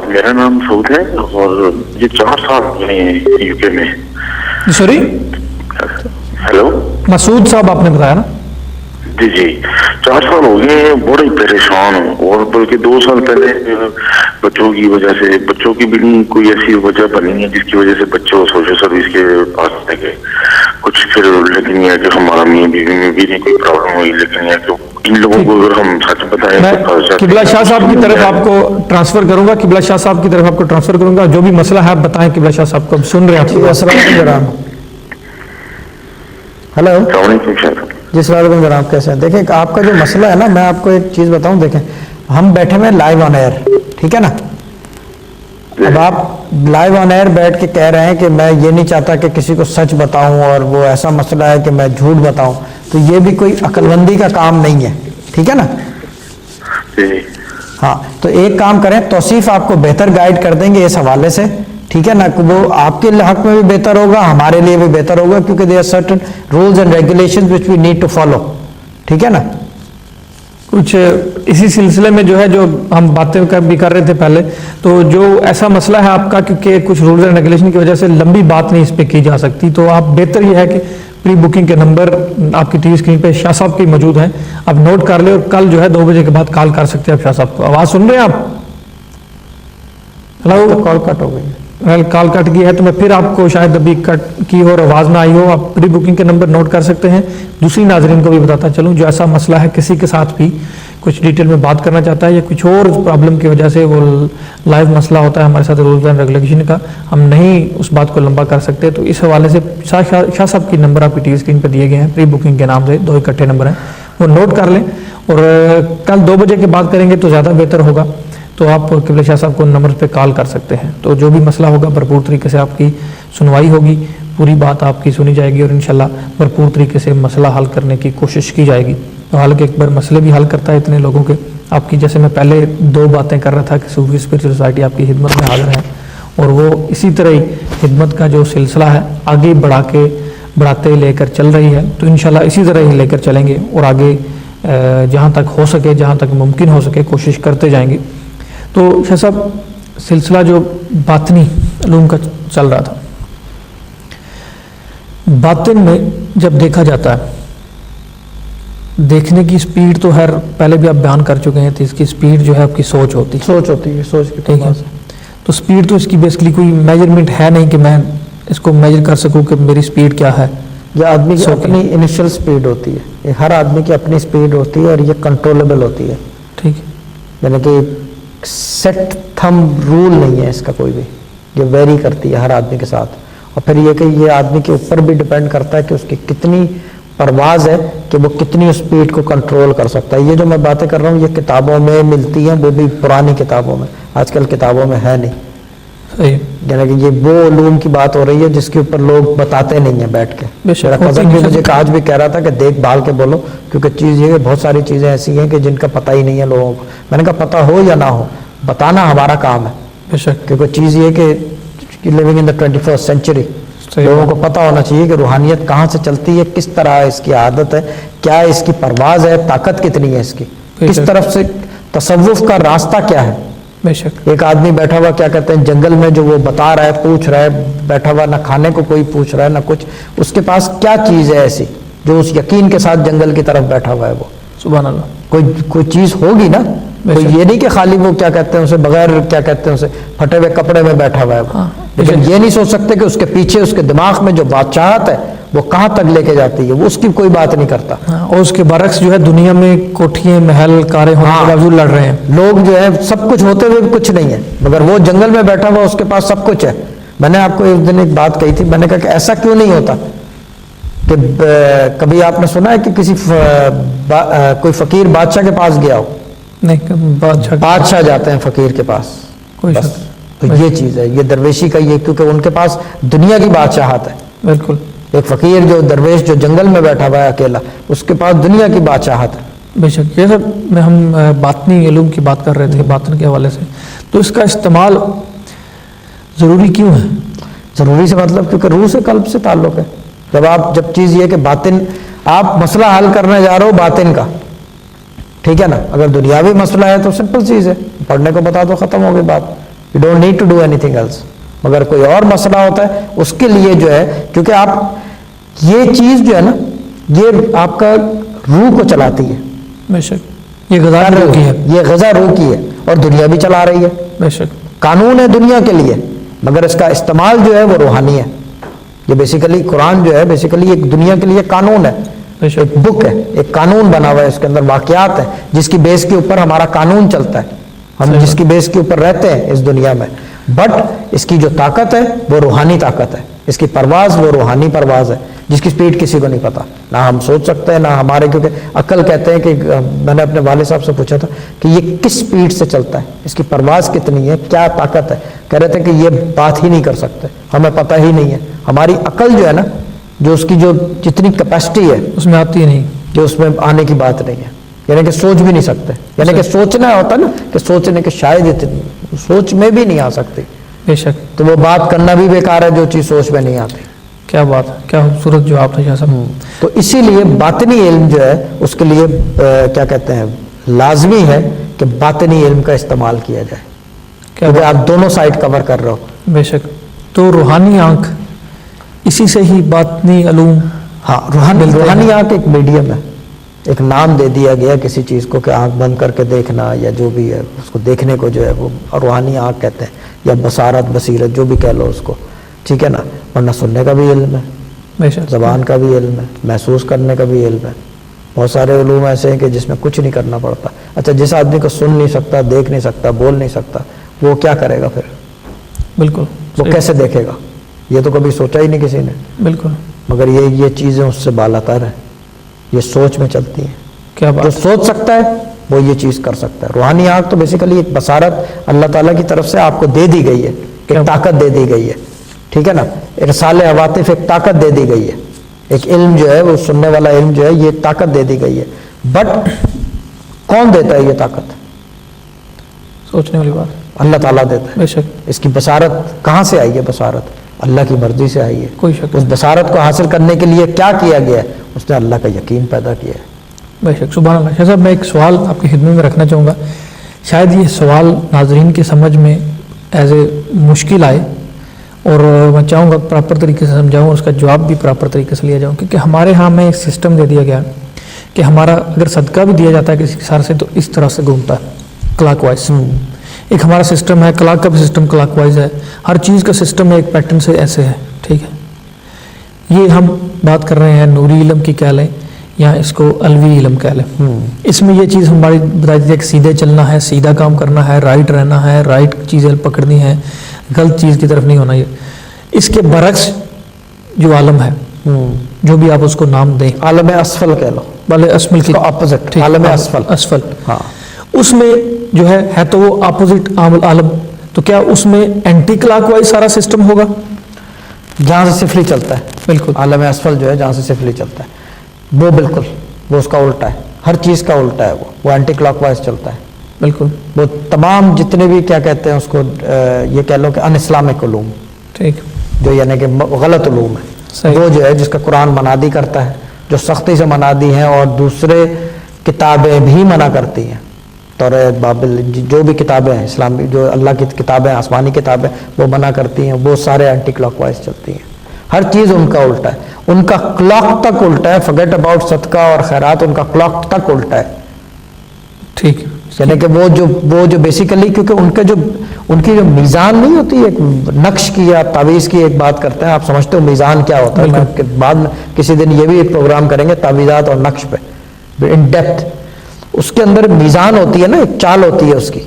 मेरा नाम सऊद है और ये 4 साल हुए यूके में। सॉरी, हेलो, मसूद साहब आपने बताया ना? जी 4 साल हो गए हैं, बड़े परेशान हूँ, और बल्कि 2 साल पहले बच्चों की वजह से, बच्चों की भी नहीं कोई ऐसी वजह बनी है जिसकी वजह से बच्चों सोशल सर्विस के पास ले गए कुछ, फिर लेकिन यह कि हमारा मियां बीवी में भी नहीं कोई प्रॉब्लम हुई, लेकिन यह कि इन लोगों को अगर हम सच बताएं मैं तो क़िबला शाह साहब की तरफ आपको ट्रांसफ़र करूंगा, क़िबला शाह साहब की तरफ आपको ट्रांसफ़र करूंगा, जो भी मसला है आप बताएं क़िबला शाह साहब को, सुन रहे हैं आप। जनाब, हेलो जी, सलाम जनाब, कैसे हैं? देखें आपका जो मसला है ना, मैं आपको एक चीज़ बताऊं, देखें हम बैठे हुए लाइव ऑन एयर, ठीक है ना? अब आप लाइव ऑन एयर बैठ के कह रहे हैं कि मैं ये नहीं चाहता कि किसी को सच बताऊं, और वो ऐसा मसला है कि मैं झूठ बताऊं, तो ये भी कोई अक्लमंदी का काम नहीं है, ठीक है ना? हाँ, तो एक काम करें, तौसीफ आपको बेहतर गाइड कर देंगे इस हवाले से, ठीक है ना? वो आपके हक में भी बेहतर होगा, हमारे लिए भी बेहतर होगा, क्योंकि there are certain rules and regulations which we need to follow, ठीक है ना? कुछ इसी सिलसिले में जो है, जो हम बातें भी कर रहे थे पहले, तो जो ऐसा मसला है आपका, क्योंकि कुछ रूल्स एंड रेगुलेशन की वजह से लंबी बात नहीं इस पर की जा सकती, तो आप बेहतर ये है कि प्री बुकिंग के नंबर आपकी टीवी स्क्रीन पे शाह साहब के मौजूद हैं, आप नोट कर ले, और कल जो है 2 बजे के बाद कॉल कर सकते हैं आप शाह साहब को। आवाज़ सुन रहे हैं आप? हेलो, कॉल कट हो गई, कॉल कट गई है, तो मैं फिर आपको शायद अभी कट की हो और आवाज़ ना आई हो, आप प्री बुकिंग के नंबर नोट कर सकते हैं। दूसरी नाजरीन को भी बताता चलूँ, जो ऐसा मसला है, किसी के साथ भी कुछ डिटेल में बात करना चाहता है या कुछ और प्रॉब्लम की वजह से वो लाइव मसला होता है हमारे साथ रूल्स एंड रेगुलेशन का, हम नहीं उस बात को लंबा कर सकते, तो इस हवाले से शाह साहब की नंबर आपकी टीवी स्क्रीन पर दिए गए हैं, प्री बुकिंग के नाम से 2 इकट्ठे नंबर हैं, वो नोट कर लें, और कल 2 बजे के बाद करेंगे तो ज़्यादा बेहतर होगा। तो आप क़िबला शाह साहब को नंबर पे कॉल कर सकते हैं, तो जो भी मसला होगा भरपूर तरीके से आपकी सुनवाई होगी, पूरी बात आपकी सुनी जाएगी और इंशाल्लाह भरपूर तरीके से मसला हल करने की कोशिश की जाएगी। तो हालांकि एक बार मसले भी हल करता है इतने लोगों के। आपकी जैसे मैं पहले 2 बातें कर रहा था कि सूफी स्पिरिचुअल सोसाइटी आपकी खिदमत में हाजिर है और वो इसी तरह ही खिदमत का जो सिलसिला है आगे बढ़ाते लेकर चल रही है। तो इंशाल्लाह इसी तरह ही लेकर चलेंगे और आगे जहाँ तक हो सके, जहाँ तक मुमकिन हो सके कोशिश करते जाएंगे। तो शाह साहब, सिलसिला जो बातनी इल्म का चल रहा था, बातिन में जब देखा जाता है, देखने की स्पीड तो हर पहले भी आप बयान कर चुके हैं, तो इसकी स्पीड जो है आपकी सोच होती है। सोच होती है, सोच की ठीक है। तो स्पीड तो इसकी बेसिकली कोई मेजरमेंट है नहीं कि मैं इसको मेजर कर सकूं कि मेरी स्पीड क्या है। ये आदमी की अपनी इनिशियल स्पीड होती है, ये हर आदमी की अपनी स्पीड होती है और ये कंट्रोलेबल होती है। ठीक है। यानी कि सेट थम रूल नहीं है इसका कोई भी, ये वेरी करती है हर आदमी के साथ। और फिर ये कि ये आदमी के ऊपर भी डिपेंड करता है कि उसकी कितनी परवाज है कि वो कितनी स्पीड को कंट्रोल कर सकता है। ये जो मैं बातें कर रहा हूँ ये किताबों में मिलती हैं, वो भी पुरानी किताबों में, आजकल किताबों में है नहीं। सही। यानी कि ये वो उलूम की बात हो रही है जिसके ऊपर लोग बताते नहीं है बैठ के। बेशक, मेरा कज़न भी मुझे आज भी कह रहा था कि देख भाल के बोलो, क्योंकि चीज़ ये बहुत सारी चीज़ें ऐसी हैं कि जिनका पता ही नहीं है लोगों को। मैंने कहा पता हो या ना हो, बताना हमारा काम है। बेशक। क्योंकि चीज़ ये कि living in the 21st century, लोगों को पता होना चाहिए कि रूहानियत कहाँ से चलती है, किस तरह इसकी आदत है, क्या इसकी परवाज है, ताकत कितनी है इसकी, किस तरफ से तसव्वुफ का रास्ता क्या है। बेशक। एक आदमी बैठा हुआ क्या कहते हैं जंगल में, जो वो बता रहा है, पूछ रहा है, बैठा हुआ, ना खाने को कोई पूछ रहा है ना कुछ, उसके पास क्या चीज़ है ऐसी जो उस यकीन के साथ जंगल की तरफ बैठा हुआ है। वो सुभान अल्लाह, कोई चीज़ होगी ना, कोई ये नहीं कि खाली वो क्या कहते हैं उसे बगैर क्या कहते हैं उसे फटे हुए कपड़े में बैठा हुआ है वो। लेकिन ये नहीं सोच सकते कि उसके पीछे उसके दिमाग में जो बादशाहत है वो कहाँ तक लेके जाती है, वो उसकी कोई बात नहीं करता। और उसके बरक्स जो है दुनिया में कोठियां महल कारें होने के बावजूद लड़ रहे हैं लोग, जो है सब कुछ होते हुए भी कुछ नहीं है, मगर वो जंगल में बैठा हुआ उसके पास सब कुछ है। मैंने आपको एक दिन एक बात कही थी, मैंने कहा कि ऐसा क्यों नहीं होता कि कभी आपने सुना है कि किसी कोई फकीर बादशाह के पास गया हो? नहीं, बादशाह जाते हैं फकीर के पास, कोई बस। तो ये चीज़ है, ये दरवेशी का ये, क्योंकि उनके पास दुनिया की बादशाहत है। बिल्कुल। एक फकीर जो दरवेश जो जंगल में बैठा हुआ है अकेला, उसके पास दुनिया की बादशाहत है। बेशक। ये सब में हम बातनी इल्म की बात कर रहे थे, बातन के हवाले से, तो इसका इस्तेमाल ज़रूरी क्यों है? ज़रूरी से मतलब क्योंकि रूह से कल्ब से ताल्लुक़ है। जब चीज़ ये कि बातिन, आप मसला हल करने जा रहे हो बातिन का, ठीक है ना, अगर दुनियावी मसला है तो सिंपल चीज़ है, पढ़ने को बता दो, ख़त्म हो गई बात, you don't need to do anything else. मगर कोई और मसला होता है उसके लिए जो है, क्योंकि आप ये चीज़ जो है ना, ये आपका रूह को चलाती है। बेशक। ये ग़ज़ा रूह की है, ये ग़ज़ा रूह की है और दुनिया भी चला रही है। बेशक। कानून है दुनिया के लिए, मगर इसका इस्तेमाल जो है वो रूहानी है। ये बेसिकली कुरान जो है बेसिकली एक दुनिया के लिए कानून है, एक बुक है, एक कानून बना हुआ है, इसके अंदर वाक़यात है जिसकी बेस के ऊपर हमारा कानून चलता है, हम जिसकी बेस के ऊपर रहते हैं इस दुनिया में। बट इसकी जो ताकत है वो रूहानी ताकत है, इसकी परवाज़ वो रूहानी परवाज़ है, जिसकी स्पीड किसी को नहीं पता, ना हम सोच सकते हैं ना हमारे, क्योंकि अक्ल कहते हैं कि मैंने अपने वाले साहब से पूछा था कि ये किस स्पीड से चलता है, इसकी परवाज़ कितनी है, क्या ताकत है, कह रहे थे कि ये बात ही नहीं कर सकते, हमें पता ही नहीं है। हमारी अकल जो है ना, जो उसकी जो जितनी कैपेसिटी है उसमें आती नहीं, जो उसमें आने की बात नहीं है, यानी कि सोच भी नहीं सकते, यानी कि सोचना होता ना कि सोचने के शायद इतनी सोच में भी नहीं आ सकती। बेशक। तो वो बात करना भी बेकार है जो चीज़ सोच में नहीं आती। क्या बात है, क्या खूबसूरत जवाब था शाह साहब। तो इसीलिए बातनी इल्म जो है उसके लिए क्या कहते हैं, लाजमी है कि बातनी इल्म का इस्तेमाल किया जाए, क्योंकि आप दोनों साइड कवर कर रहे हो। बेशक। तो रूहानी आंख, इसी से ही बातनी इल्म, हाँ, रूहानी आंख एक मीडियम है, एक नाम दे दिया गया किसी चीज़ को कि आंख बंद करके देखना या जो भी है उसको देखने को जो है वो रूहानी आंख कहते हैं, या बसारत बसीरत जो भी कह लो उसको, ठीक है ना। वरना सुनने का भी इल्म है, ज़बान का भी इल्म है, महसूस करने का भी इल्म है। बहुत सारे उलूम ऐसे हैं कि जिसमें कुछ नहीं करना पड़ता। अच्छा, जिस आदमी को सुन नहीं सकता, देख नहीं सकता, बोल नहीं सकता, वो क्या करेगा फिर? बिल्कुल। वो कैसे देखेगा? ये तो कभी सोचा ही नहीं किसी ने। बिल्कुल। मगर ये चीज़ें उससे बालातर है, ये सोच में चलती हैं। क्या बात? जो सोच सकता है वो ये चीज़ कर सकता है। रूहानी आँख तो बेसिकली एक बसारत अल्लाह ताला की तरफ से आपको दे दी गई है, एक ताकत दे दी गई है, ٹھیک ہے نا. ارسال عواطف ایک طاقت دے دی گئی ہے, ایک علم جو ہے وہ سننے والا علم جو ہے یہ طاقت دے دی گئی ہے. بٹ کون دیتا ہے یہ طاقت؟ سوچنے والی بات. اللہ تعالیٰ دیتا ہے. بے شک. اس کی بصارت کہاں سے آئی ہے؟ بصارت اللہ کی مرضی سے آئی ہے. کوئی شک اس بصارت کو حاصل کرنے کے لیے کیا کیا گیا ہے؟ اس نے اللہ کا یقین پیدا کیا ہے. بے شک. سبحان اللہ. شاہ صاحب میں ایک سوال آپ کی خدمت میں رکھنا چاہوں گا, شاید یہ سوال ناظرین کی سمجھ میں ایز اے مشکل آئے, اور میں چاہوں گا پراپر طریقے سے سمجھاؤں اور اس کا جواب بھی پراپر طریقے سے لیا جاؤں, کیونکہ ہمارے ہاں میں ایک سسٹم دے دیا گیا کہ ہمارا اگر صدقہ بھی دیا جاتا ہے کسی سار سے تو اس طرح سے گھومتا ہے کلاک وائز. ایک ہمارا سسٹم ہے, کلاک کا بھی سسٹم کلاک وائز ہے, ہر چیز کا سسٹم ایک پیٹرن سے ایسے ہے. ٹھیک ہے, یہ ہم بات کر رہے ہیں نوری علم کی کہہ لیں یا اس کو الوی علم کہہ لیں. اس میں یہ چیز ہماری بتائی تھی کہ سیدھے چلنا ہے, سیدھا کام کرنا ہے, رائٹ رہنا ہے, رائٹ چیزیں پکڑنی ہے, غلط چیز کی طرف نہیں ہونا. یہ اس کے برعکس جو عالم ہے, جو بھی آپ اس کو نام دیں, عالم اسفل کہہ لو, والے اسفل کی اپوزٹ, عالم اسفل. ہاں, اس میں جو ہے تو وہ اپوزٹ عالم. تو کیا اس میں اینٹی کلاک وائز سارا سسٹم ہوگا جہاں سے سفلی چلتا ہے؟ بالکل. عالم اسفل جو ہے جہاں سے سفلی چلتا ہے وہ بالکل وہ اس کا الٹا ہے, ہر چیز کا الٹا ہے. وہ اینٹی کلاک وائز چلتا ہے. بالکل. وہ تمام جتنے بھی کیا کہتے ہیں اس کو, یہ کہہ لو کہ ان اسلامک علوم, ٹھیک, جو یعنی کہ غلط علوم ہے, وہ جو ہے جس کا قرآن منادی کرتا ہے, جو سختی سے منادی ہیں اور دوسرے کتابیں بھی منع کرتی ہیں, توریت, بابل, جو بھی کتابیں ہیں اسلامی, جو اللہ کی کتابیں, آسمانی کتابیں, وہ منع کرتی ہیں, وہ سارے اینٹی کلاک وائز چلتی ہیں. ہر چیز ان کا الٹا ہے, ان کا کلاک تک الٹا ہے. فارگیٹ اباؤٹ صدقہ اور خیرات, ان کا کلاک تک الٹا ہے. ٹھیک, یعنی کہ وہ جو بیسیکلی, کیونکہ ان کی جو میزان نہیں ہوتی, ایک نقش کی یا تعویذ کی ایک بات کرتے ہیں, آپ سمجھتے ہو میزان کیا ہوتا ہے؟ میں بعد میں کسی دن یہ بھی ایک پروگرام کریں گے تعویذات اور نقش پہ ان ڈیپتھ. اس کے اندر میزان ہوتی ہے نا, ایک چال ہوتی ہے اس کی,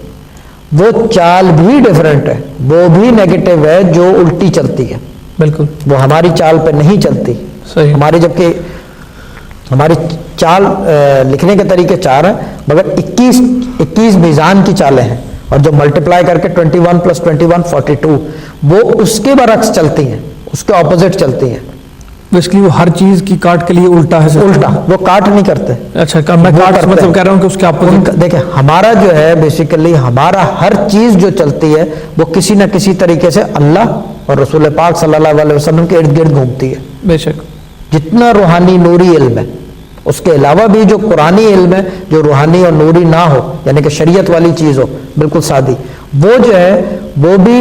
وہ چال بھی ڈیفرنٹ ہے, وہ بھی نیگیٹو ہے جو الٹی چلتی ہے. بالکل, وہ ہماری چال پہ نہیں چلتی. ہماری جبکہ ہماری چال لکھنے کے طریقے 4 ہیں, مگر 21 میزان کی چالیں ہیں, اور جو ملٹیپلائی کر کے 21 + 21 42, وہ اس کے برعکس چلتی ہیں, اس کے اپوزٹ چلتی ہیں. بیسکلی وہ ہر چیز کی کاٹ کے لیے الٹا ہے. الٹا, وہ کاٹ نہیں کرتے. اچھا, میں کاٹ مطلب کہہ رہا ہوں کہ اس کے اپوزٹ. دیکھیں ہمارا جو ہے بیسیکلی ہمارا ہر چیز جو چلتی ہے وہ کسی نہ کسی طریقے سے اللہ اور رسول پاک صلی اللہ علیہ وسلم کے ارد گرد گھومتی ہے. بے شک. جتنا روحانی نوری علم ہے, اس کے علاوہ بھی جو قرآنی علم ہے, جو روحانی اور نوری نہ ہو, یعنی کہ شریعت والی چیز ہو بالکل سادی, وہ جو ہے وہ بھی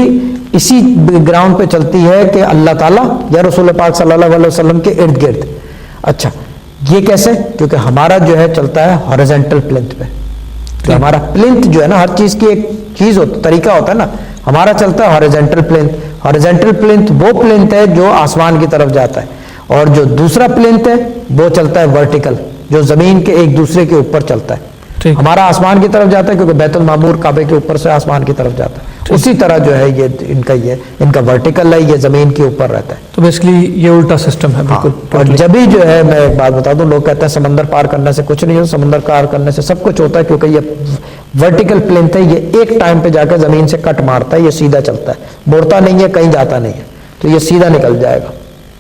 اسی گراؤنڈ پہ چلتی ہے کہ اللہ تعالیٰ یا رسول پاک صلی اللہ علیہ وسلم کے ارد گرد. اچھا, یہ کیسے؟ کیونکہ ہمارا جو ہے چلتا ہے ہاریزونٹل پلنتھ پہ. تو ہمارا پلنتھ جو ہے نا, ہر چیز کی ایک چیز ہوتا, طریقہ ہوتا ہے نا, ہمارا چلتا ہے ہاریزونٹل پلنتھ. ہاریزونٹل پلنتھ وہ پلنتھ ہے جو آسمان کی طرف جاتا ہے, اور جو دوسرا پلنتھ ہے وہ چلتا ہے ورٹیکل, جو زمین کے ایک دوسرے کے اوپر چلتا ہے. ہمارا آسمان کی طرف جاتا ہے کیونکہ بیت المعمور کعبے کے اوپر سے آسمان کی طرف جاتا ہے. اسی طرح جو ہے یہ ان کا ورٹیکل ہے, یہ زمین کے اوپر رہتا ہے. تو بیسکلی یہ الٹا سسٹم ہے. بالکل. اور جب بھی جو ہے, میں ایک بات بتا دوں, لوگ کہتے ہیں سمندر پار کرنے سے کچھ نہیں ہوتا. سمندر پار کرنے سے سب کچھ ہوتا ہے, کیونکہ یہ ورٹیکل پلنتھ ہے, یہ ایک ٹائم پہ جا کے زمین سے کٹ مارتا ہے, یہ سیدھا چلتا ہے, مڑتا نہیں ہے, کہیں جاتا نہیں ہے, تو یہ سیدھا نکل جائے گا.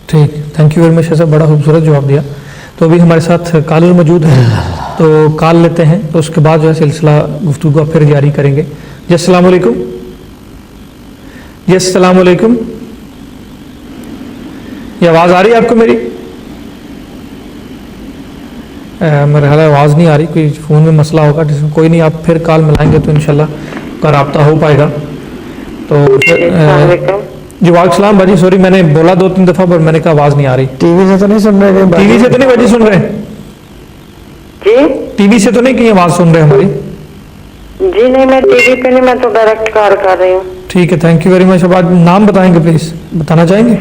ٹھیک, تھینک یو ویری مچ صاحب, بڑا خوبصورت جواب دیا. تو ابھی ہمارے ساتھ کالر موجود ہیں, تو کال لیتے ہیں, تو اس کے بعد جو ہے سلسلہ گفتگو پھر جاری کریں گے. جی السلام علیکم. جی السلام علیکم, یہ آواز آ رہی ہے آپ کو میری؟ میرے خیال ہے آواز نہیں آ رہی, کوئی فون میں مسئلہ ہوگا, جس میں کوئی نہیں, آپ پھر کال ملائیں گے تو انشاءاللہ کا رابطہ ہو پائے گا. تو جی وعلیکم السلام باجی, سوری میں نے بولا 2-3 دفعہ پر میں نے کہا آواز نہیں آ رہی. ٹی وی سے تو نہیں سن رہے؟ ٹی وی سے تو نہیں باجی سن رہے؟ جی ٹی وی سے تو نہیں کہ آواز سن رہے ہماری؟ جی نہیں, میں ٹی وی پہ نہیں, میں تو ڈائریکٹ کال کر رہی ہوں. ٹھیک ہے, تھینک یو ویری مچ. اب آج نام بتائیں گے پلیز, بتانا چاہیں گے؟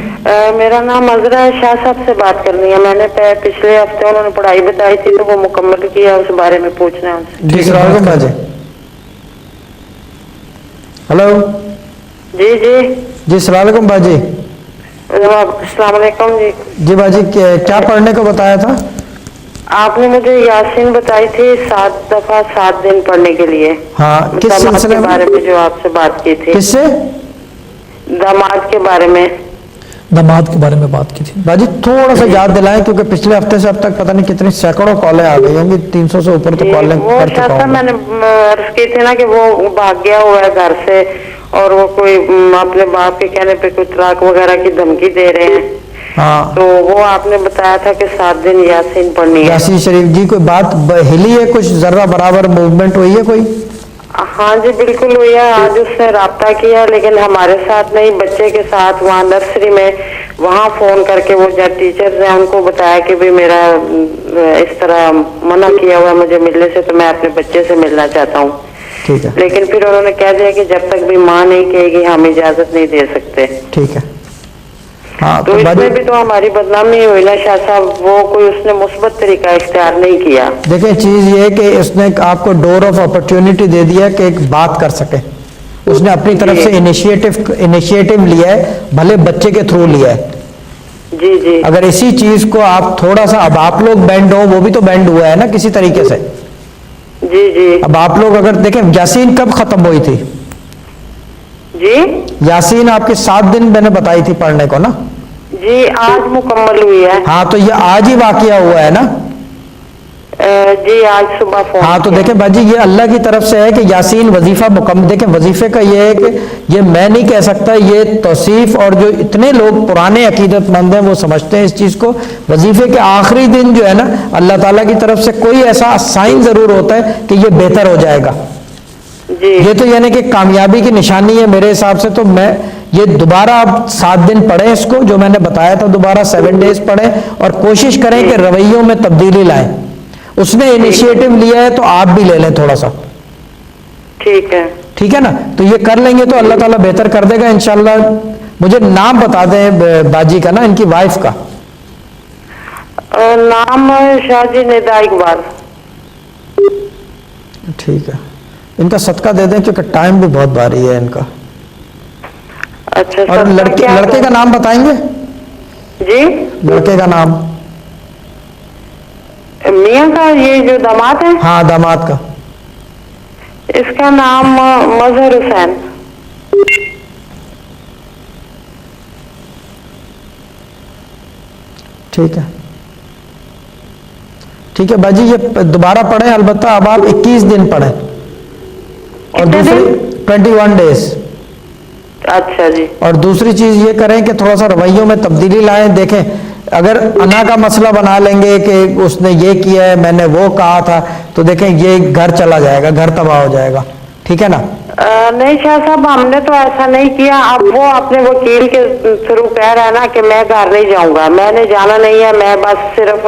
میرا نام عذرا ہے, شاہ صاحب سے بات کرنی ہے. میں نے پچھلے ہفتے انہوں نے پڑھائی بتائی تھی تو وہ مکمل کیا, اس بارے میں پوچھنا ہے ان سے. جی السلام علیکم باجی. ہلو. جی جی جی السلام علیکم باجی. السلام علیکم. جی جی باجی, کیا پڑھنے کو بتایا تھا آپ نے؟ مجھے یاسین بتائی تھی 7 دفعہ 7 دن پڑھنے کے لیے. ہاں, کس سلسلے کے بارے میں جو آپ سے بات کی تھی. کس سے؟ داماد کے بارے میں. दामाद के बारे में बात की थी। बाजी थोड़ा सा याद दिलाएं, क्योंकि पिछले हफ्ते से अब तक पता नहीं कितनी सैकड़ों कॉलें आ गई होंगी, 300 से ऊपर तो कॉलें वो कर चुका शायद हूं। मैंने अर्ज की थी ना कि वो भाग गया हुआ है घर से, और वो कोई अपने बाप के कहने पे कोई तलाक वगैरह की धमकी दे रहे हैं। हाँ, तो वो आपने बताया था कि 7 दिन यासीन पढ़नी है। यासीन शरीफ जी, कोई बात हिली है, कुछ जर्रा बराबर मूवमेंट हुई है कोई? हाँ जी बिल्कुल हुई है। आज उसने राब्ता किया, लेकिन हमारे साथ नहीं, बच्चे के साथ वहाँ नर्सरी में, वहाँ फोन करके वो जो टीचर्स हैं उनको बताया कि भी मेरा इस तरह मना किया हुआ मुझे मिलने से, तो मैं अपने बच्चे से मिलना चाहता हूँ। ठीक है, लेकिन फिर उन्होंने कह दिया कि जब तक भी माँ नहीं कहेगी हम इजाजत नहीं दे सकते। ठीक है। हाँ, तो बाजी इसमें भी तो हमारी बदनामी हुई ना शाह साहब, वो कोई उसने मुस्बत तरीका इख्तियार नहीं किया। देखिए, चीज ये है कि उसने आपको डोर ऑफ अपॉर्चुनिटी दे दिया कि एक बात कर सके। उसने अपनी तरफ से इनिशिएटिव लिया है, भले बच्चे के थ्रू लिया है। जी जी अगर इसी चीज को आप थोड़ा सा, अब आप लोग बैंड हो, वो भी तो बैंड हुआ है ना किसी तरीके से। जी जी अब आप लोग अगर देखें, यासीन कब खत्म हुई थी? जी यासीन आपके 7 दिन मैंने बताई थी पढ़ने को ना। जी आज मुकम्मल हुई है। हाँ, तो ये आज ही वाकया हुआ है ना। जी आज सुबह फोन हाँ, तो किया। देखें बाजी, ये अल्लाह की तरफ से है कि यासीन वजीफा मुकम्मल। देखें, वजीफे का ये है कि ये मैं नहीं कह सकता, ये तौसीफ, और जो इतने लोग पुराने अकीदतमंद हैं वो समझते हैं इस चीज को। वजीफे के आखिरी दिन जो है ना, अल्लाह ताला की तरफ से कोई ऐसा साइन जरूर होता है कि ये बेहतर हो जाएगा। जी ये तो यानी कि कामयाबी की निशानी है मेरे हिसाब से। तो मैं ये दोबारा आप 7 दिन पढ़ें इसको, जो मैंने बताया था, दोबारा 7 डेज पढ़ें और कोशिश करें कि रवैयों में तब्दीली लाएं। उसने इनिशिएटिव लिया है तो आप भी ले लें थोड़ा सा। ठीक है। ठीक है ना, तो ये कर लेंगे तो अल्लाह ताला बेहतर कर देगा इंशाल्लाह। मुझे नाम बता दें बाजी का ना, इनकी वाइफ का। नाम शाहजी निदा इकबाल। ठीक है, इनका सदका दे दें क्योंकि टाइम भी बहुत भारी है इनका। अच्छा, और सबका लड़के क्या लड़के का नाम बताएंगे? जी लड़के का नाम? मियाँ का, ये जो दामाद है, हाँ, दामाद का। इसका नाम मजहर हुसैन। ठीक है, ठीक है बाजी, ये दोबारा पढ़ें। अलबत्ता अब आप 21 दिन पढ़ें और कितने दूसरी 21 डेज। अच्छा जी। और दूसरी चीज ये करें कि थोड़ा सा रवैयों में तब्दीली लाएं। देखें, अगर अना का मसला बना लेंगे कि उसने ये किया है, मैंने वो कहा था, तो देखें ये घर चला जाएगा, घर तबाह हो जाएगा। ठीक है ना? नहीं शाह साहब, हमने तो ऐसा नहीं किया। अब वो अपने वकील के थ्रू कह रहा है ना कि मैं घर नहीं जाऊंगा, मैंने जाना नहीं है, मैं बस सिर्फ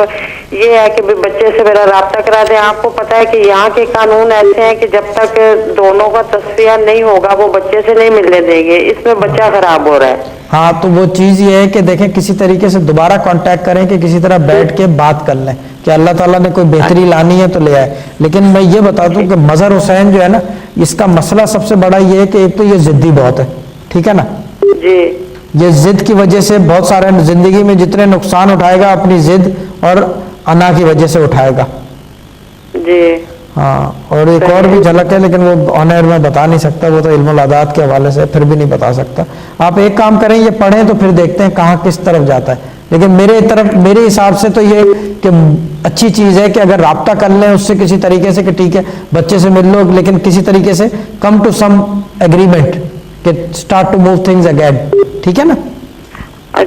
ये है कि भी बच्चे से मेरा राब्ता करा दें। आपको पता है कि यहाँ के कानून ऐसे हैं कि जब तक दोनों का तस्वीर नहीं होगा वो बच्चे से नहीं मिलने देंगे। इसमें बच्चा खराब हो रहा है। हाँ, तो वो चीज़ ये है कि देखें, किसी तरीके से दोबारा कांटेक्ट करें कि किसी तरह बैठ के बात कर लें कि अल्लाह ताला ने कोई बेहतरी लानी है तो ले आए। लेकिन मैं ये बता दूं कि मजहर हुसैन जो है ना, इसका मसला सबसे बड़ा ये है कि एक तो ये जिद्दी बहुत है। ठीक है ना? जी ये जिद की वजह से बहुत सारे जिंदगी में जितने नुकसान उठाएगा, अपनी जिद और अना की वजह से उठाएगा। जी हाँ, और एक और भी झलक है, लेकिन वो ऑन एयर में बता नहीं सकता, वो तो इल्मुल आदात के हवाले से फिर भी नहीं बता सकता। आप एक काम करें, ये पढ़ें तो फिर देखते हैं कहाँ किस तरफ जाता है। लेकिन मेरे हिसाब से तो ये कि अच्छी चीज़ है कि अगर राब्ता कर लें उससे किसी तरीके से कि ठीक है बच्चे से मिल लो, लेकिन किसी तरीके से कम टू सम एग्रीमेंट कि start to move things again. ठीक है ना?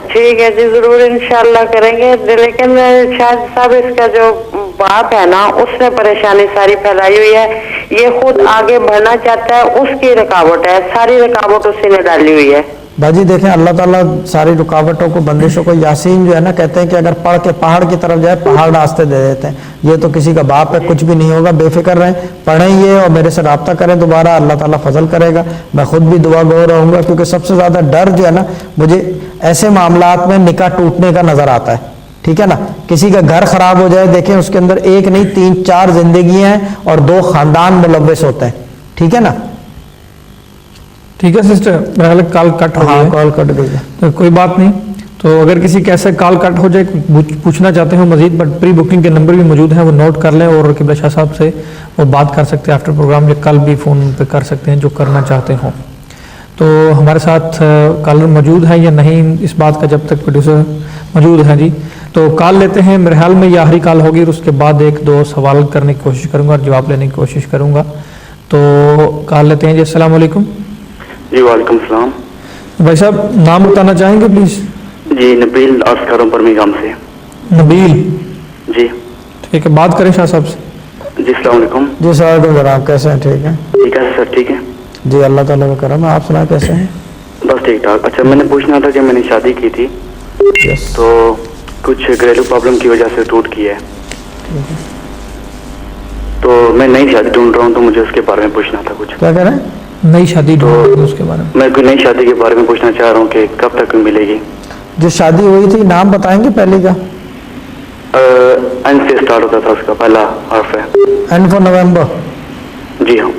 ठीक है जी, जरूर इंशाल्लाह करेंगे। लेकिन शायद साहब, इसका जो बाप है ना, उसने परेशानी सारी फैलाई हुई है। ये खुद आगे बढ़ना चाहता है, उसकी रुकावट है, सारी रुकावट उसी ने डाली हुई है। बाजी देखें, अल्लाह ताला सारी रुकावटों को, बंदिशों को, यासीन जो है ना, कहते हैं कि अगर पढ़ के पहाड़ की तरफ जाए, पहाड़ रास्ते दे देते हैं। ये तो किसी का बाप है, कुछ भी नहीं होगा, बेफिक्र रहें, पढ़ें ये और मेरे से राब्ता करें दोबारा, अल्लाह ताला फजल करेगा। मैं खुद भी दुआ गो रहूँगा, क्योंकि सबसे ज़्यादा डर जो है ना, मुझे ऐसे मामलात में निकाह टूटने का नज़र आता है। ठीक है ना? किसी का घर खराब हो जाए, देखें उसके अंदर एक नहीं 3-4 जिंदगियां हैं और 2 खानदान मुलव्वस होते हैं। ठीक है ना? ठीक है सिस्टर, मेरा ख्याल कॉल कट हो हाँ, गया। कॉल कट गई है। तो कोई बात नहीं। तो अगर किसी कैसे कॉल कट हो जाए, पूछना चाहते हो मजीद, बट प्री बुकिंग के नंबर भी मौजूद हैं, वो नोट कर लें और किबला शाह साहब से वो बात कर सकते हैं आफ्टर प्रोग्राम, या कल भी फ़ोन पे कर सकते हैं जो करना चाहते हो। تو ہمارے ساتھ کالر موجود ہیں یا نہیں اس بات کا جب تک پروڈیوسر موجود ہیں جی تو کال لیتے ہیں. میرے خیال میں یہ آخری کال ہوگی اور اس کے بعد ایک دو سوال کرنے کی کوشش کروں گا اور جواب لینے کی کوشش کروں گا. تو کال لیتے ہیں جی. السلام علیکم. جی وعلیکم السلام. بھائی صاحب نام بتانا چاہیں گے پلیز؟ جی نبیل آسکاروں برمنگھم سے. نبیل جی ٹھیک ہے, بات کریں شاہ صاحب سے. جی السلام علیکم. جی السلام علیکم جناب, کیسے ہیں؟ ٹھیک ہے. ٹھیک ہے سر. ٹھیک ہے جی اللہ تعالیٰ کا کرم ہے. آپ سنائیں کیسے ہیں؟ بس ٹھیک ٹھاک. اچھا میں نے پوچھنا تھا کہ میں نے شادی کی تھی یس. تو کچھ گھریلو پرابلم کی وجہ سے ٹوٹ کی ہے, تو میں نئی شادی ڈھونڈ رہا ہوں, تو مجھے اس کے بارے میں پوچھنا تھا کچھ. کیا کہہ رہے ہیں؟ نئی شادی ڈھونڈ اس کے بارے میں کوئی نئی شادی کے بارے میں پوچھنا چاہ رہا ہوں کہ کب تک ملے گی. جو شادی ہوئی تھی نام بتائیں گے پہلے کا؟ این سے اسٹارٹ ہوتا تھا, اس کا پہلا حرف ہے. این فور نومبر. جی ہاں.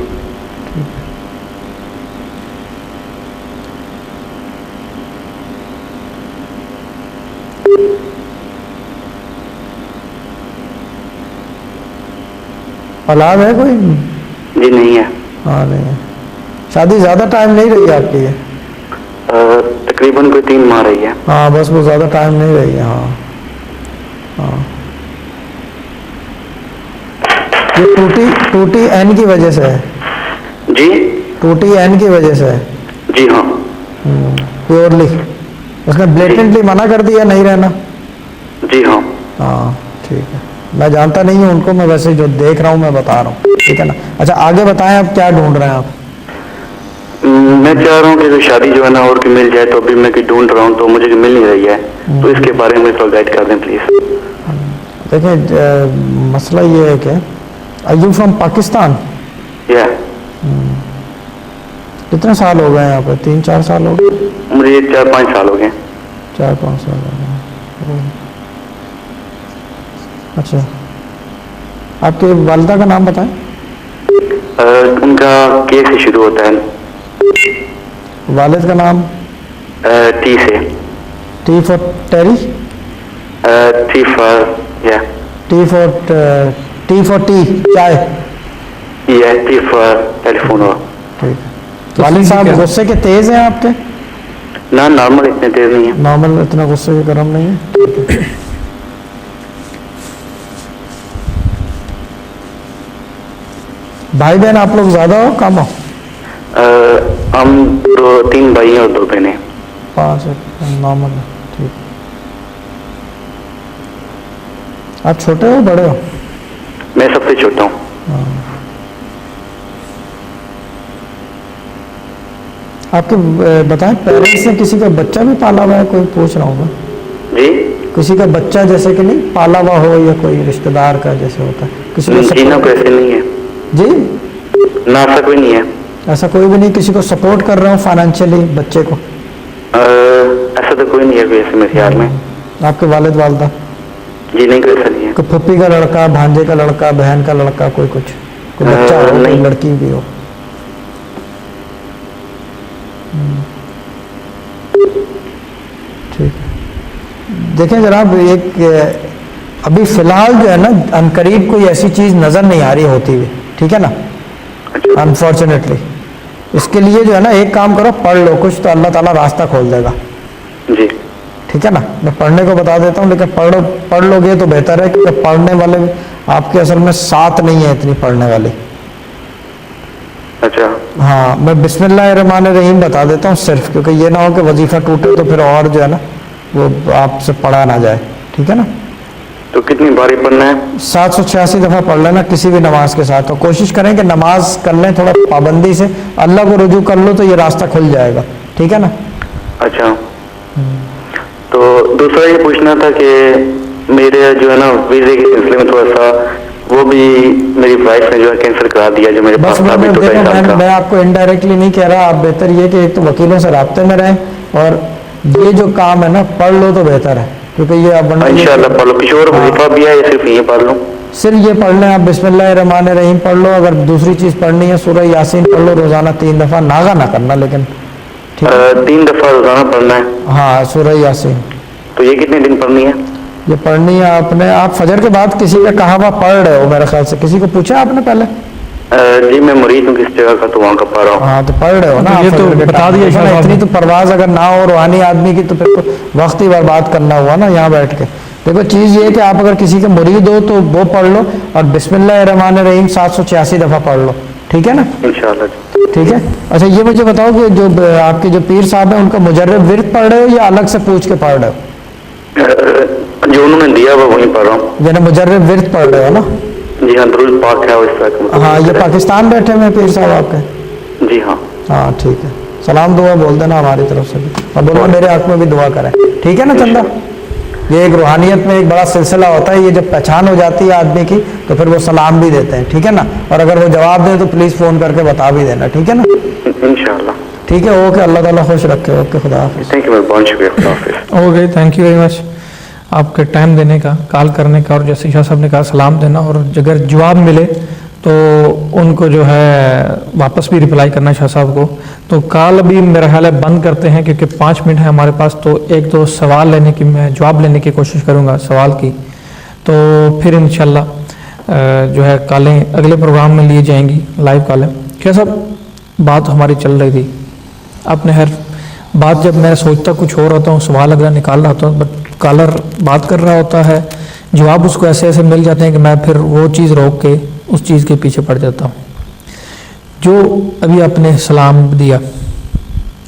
اولاد ہے کوئی؟ جی نہیں ہے. ہاں نہیں ہے. شادی زیادہ ٹائم نہیں رہی آپ کی؟ تقریباً کوئی 3 ماہ رہی ہے. ہاں بس وہ زیادہ ٹائم نہیں رہی ہے. ہاں ہاں. یہ ٹوٹی این کی وجہ سے ہے. جی ٹوٹی این کی وجہ سے ہے. جی ہاں. پیورلی اس نے بلیٹنٹلی منع کر دیا نہیں رہنا. جی ہاں. ہاں ٹھیک ہے. میں جانتا نہیں ہوں ان کو, میں ویسے جو دیکھ رہا ہوں میں بتا رہا ہوں, ٹھیک ہے نا. اچھا آگے بتائیں آپ کیا ڈھونڈ رہے ہیں آپ؟ میں چاہ رہا ہوں کہ شادی جو ہے نا اور کوئی مل جائے, تو ابھی میں کوئی ڈھونڈ رہا ہوں تو مجھے مل نہیں رہی ہے, تو اس کے بارے میں تھوڑا گائڈ کر دیں پلیز. دیکھیں مسئلہ یہ ہے کہ آر یو فرام پاکستان؟ یا کتنے سال ہو گئے یہاں پہ؟ 3-4 سال ہو گئے مجھے. 4-5 سال ہو گئے. 4-5 سال ہو گئے. اچھا آپ کی والدہ کا نام بتائیں. ان کا کے سے شروع ہوتا ہے. والد کا نام؟ ٹی سے. T for Terry? T for یا ٹی فور ٹی چائے یا ٹی فار ٹیلیفون. ہو ٹھیک ہے. والد صاحب غصے کے تیز ہیں آپ کے؟ نہ نارمل اتنے تیز نہیں ہے. نارمل اتنا غصے کے گرم نہیں ہے. بھائی بہن آپ لوگ زیادہ ہو کم ہو؟ ہم 3 بھائی ہیں اور 2 بہنیں. 5 نارمل. ٹھیک. آپ چھوٹے ہو بڑے ہو؟ میں سب سے چھوٹا ہوں. آپ کے بتائیں پیرنٹس نے کسی کا بچہ بھی پالا ہوا ہے؟ کوئی پوچھ رہا ہوں میں. جی کسی کا بچہ جیسے کہ نہیں پالا ہوا ہو, یا کوئی رشتہ دار کا جیسے ہوتا ہے کسی کو؟ جی نہ کوئی ایسے نہیں ہے. جی نہ ایسا کوئی نہیں ہے. ایسا کوئی بھی نہیں کسی کو سپورٹ کر رہا ہوں فائنینشلی بچے کو؟ ایسا تو کوئی نہیں ہے ویسے میرے خیال میں. آپ کے والد والدہ؟ جی نہیں کوئی ایسا نہیں ہے. کوئی پھپھی کا لڑکا, بھانجے کا لڑکا, بہن کا لڑکا, کوئی کچھ کوئی بچہ ہو, کوئی لڑکی بھی ہو؟ ٹھیک ہے. دیکھیں جناب ایک ابھی فی الحال جو ہے نا عنقریب کوئی ایسی چیز نظر نہیں آ رہی ہوتی ہوئی, ٹھیک ہے نا, انفارچونیٹلی. اس کے لیے جو ہے نا ایک کام کرو, پڑھ لو کچھ تو اللہ تعالیٰ راستہ کھول دے گا. جی ٹھیک ہے نا. میں پڑھنے کو بتا دیتا ہوں لیکن پڑھ لو گے تو بہتر ہے, کیونکہ پڑھنے والے آپ کے اصل میں ساتھ نہیں ہے اتنی پڑھنے والی. اچھا ہاں میں بسم اللہ الرحمن الرحیم بتا دیتا ہوں صرف, کیونکہ یہ نہ ہو کہ وظیفہ ٹوٹے تو پھر اور جو ہے نا وہ آپ سے پڑھا نہ جائے. ٹھیک ہے نا. تو کتنی باری پڑھنا ہے؟ 786 دفعہ پڑھ لینا کسی بھی نماز کے ساتھ. تو کوشش کریں کہ نماز کر لیں تھوڑا پابندی سے, اللہ کو رجوع کر لو تو یہ راستہ کھل جائے گا. ٹھیک ہے نا. اچھا تو دوسرا یہ پوچھنا تھا کہ میرے جو ہے نا ویزے کے سلسلے میں تھوڑا سا وہ بھی میری وائف نے جو ہے کینسل کرا دیا جو میرے پاس تھا. میں آپ کو انڈائریکٹلی نہیں کہہ رہا, آپ بہتر یہ کہ ایک تو وکیلوں سے رابطے میں رہیں, اور یہ جو کام ہے نا پڑھ لو تو بہتر ہے, کیونکہ یہ آپ انشاءاللہ پڑھ لو. کچھ اور وظیفہ بھی ہے یا صرف یہ پڑھ لوں؟ صرف یہ پڑھ لیں آپ, بسم اللہ الرحمن الرحیم پڑھ لو. اگر دوسری چیز پڑھنی ہے سورہ یاسین پڑھ لو روزانہ 3 دفعہ, ناغا نہ کرنا لیکن 3 دفعہ روزانہ پڑھنا ہے. ہاں سورہ یاسین. تو یہ کتنے دن پڑھنی ہے؟ یہ پڑھنی ہے آپ نے, آپ فجر کے بعد کسی کا کہا ہوا پڑھ رہے ہو میرے خیال سے, کسی کو پوچھا آپ نے پہلے؟ जी मैं मुरीद हूँ किस जगह का, तो वहाँ का पढ़ रहा हूँ। हाँ तो पढ़ रहे हो ना ये आप तो फजर के बता टाइम दिया पे। शाह साहब इतनी ने। तो परवाज अगर ना हो रूहानी आदमी की तो फिर तो वक्त ही बर्बाद करना हुआ ना यहाँ बैठ के। देखो चीज़ ये है कि आप अगर किसी के मुरीद हो तो वो पढ़ लो और बिस्मिल्लाहिर्रहमानिर्रहीम 786 दफ़ा पढ़ लो, ठीक है ना? इंशाल्लाह जी। ठीक है। अच्छा ये मुझे बताओ कि जो आपके जो पीर साहब हैं उनका मुजर्रब विर्द पढ़ रहे हो या अलग से पूछ के पढ़ रहे हो? जो उन्होंने दिया वो वहीं पढ़ रहा हूँ। यानी मुजर्रब विर्द पढ़ रहे हो ना? जी हाँ, दुरूद पाक है इस तरह। हाँ ये पाकिस्तान बैठे हुए हैं पीर साहब आपके? जी हाँ। हाँ ठीक है, सलाम दुआ बोल देना हमारी तरफ से भी और बोलो मेरे हक में भी दुआ करें, ठीक है ना चंदा? ये एक रूहानियत में एक बड़ा सिलसिला होता है, ये जब पहचान हो जाती है आदमी की तो फिर वो सलाम भी देते हैं, ठीक है ना? और अगर वो जवाब दें तो प्लीज़ फ़ोन करके बता भी देना, ठीक है ना? इंशाल्लाह। ठीक है, ओके, अल्लाह ताला खुश रखे, ओके, खुदा हाफिज़। थैंक यू, बहुत शुक्रिया, खुदा हाफिज़। Okay, thank you very much आपके टाइम देने का, कॉल करने का, और जैसे शाह साहब ने कहा सलाम देना, और अगर जवाब मिले तो उनको जो है वापस भी रिप्लाई करना शाह साहब को। तो कॉल अभी मेरा ख्याल है बंद करते हैं क्योंकि 5 मिनट है हमारे पास, तो एक दो सवाल लेने की मैं जवाब लेने की कोशिश करूँगा सवाल की, तो फिर इंशाल्लाह जो है कॉलें अगले प्रोग्राम में लिए जाएंगी, लाइव कॉलें। शाह साहब बात हमारी चल रही थी, आपने हर बात जब मैं सोचता कुछ और होता हूँ, सवाल अगर निकाल रहा होता हूँ, बट कॉलर बात कर रहा होता है, जवाब उसको ऐसे ऐसे मिल जाते हैं कि मैं फिर वो चीज़ रोक के उस चीज़ के पीछे पड़ जाता हूँ। जो अभी आपने सलाम दिया,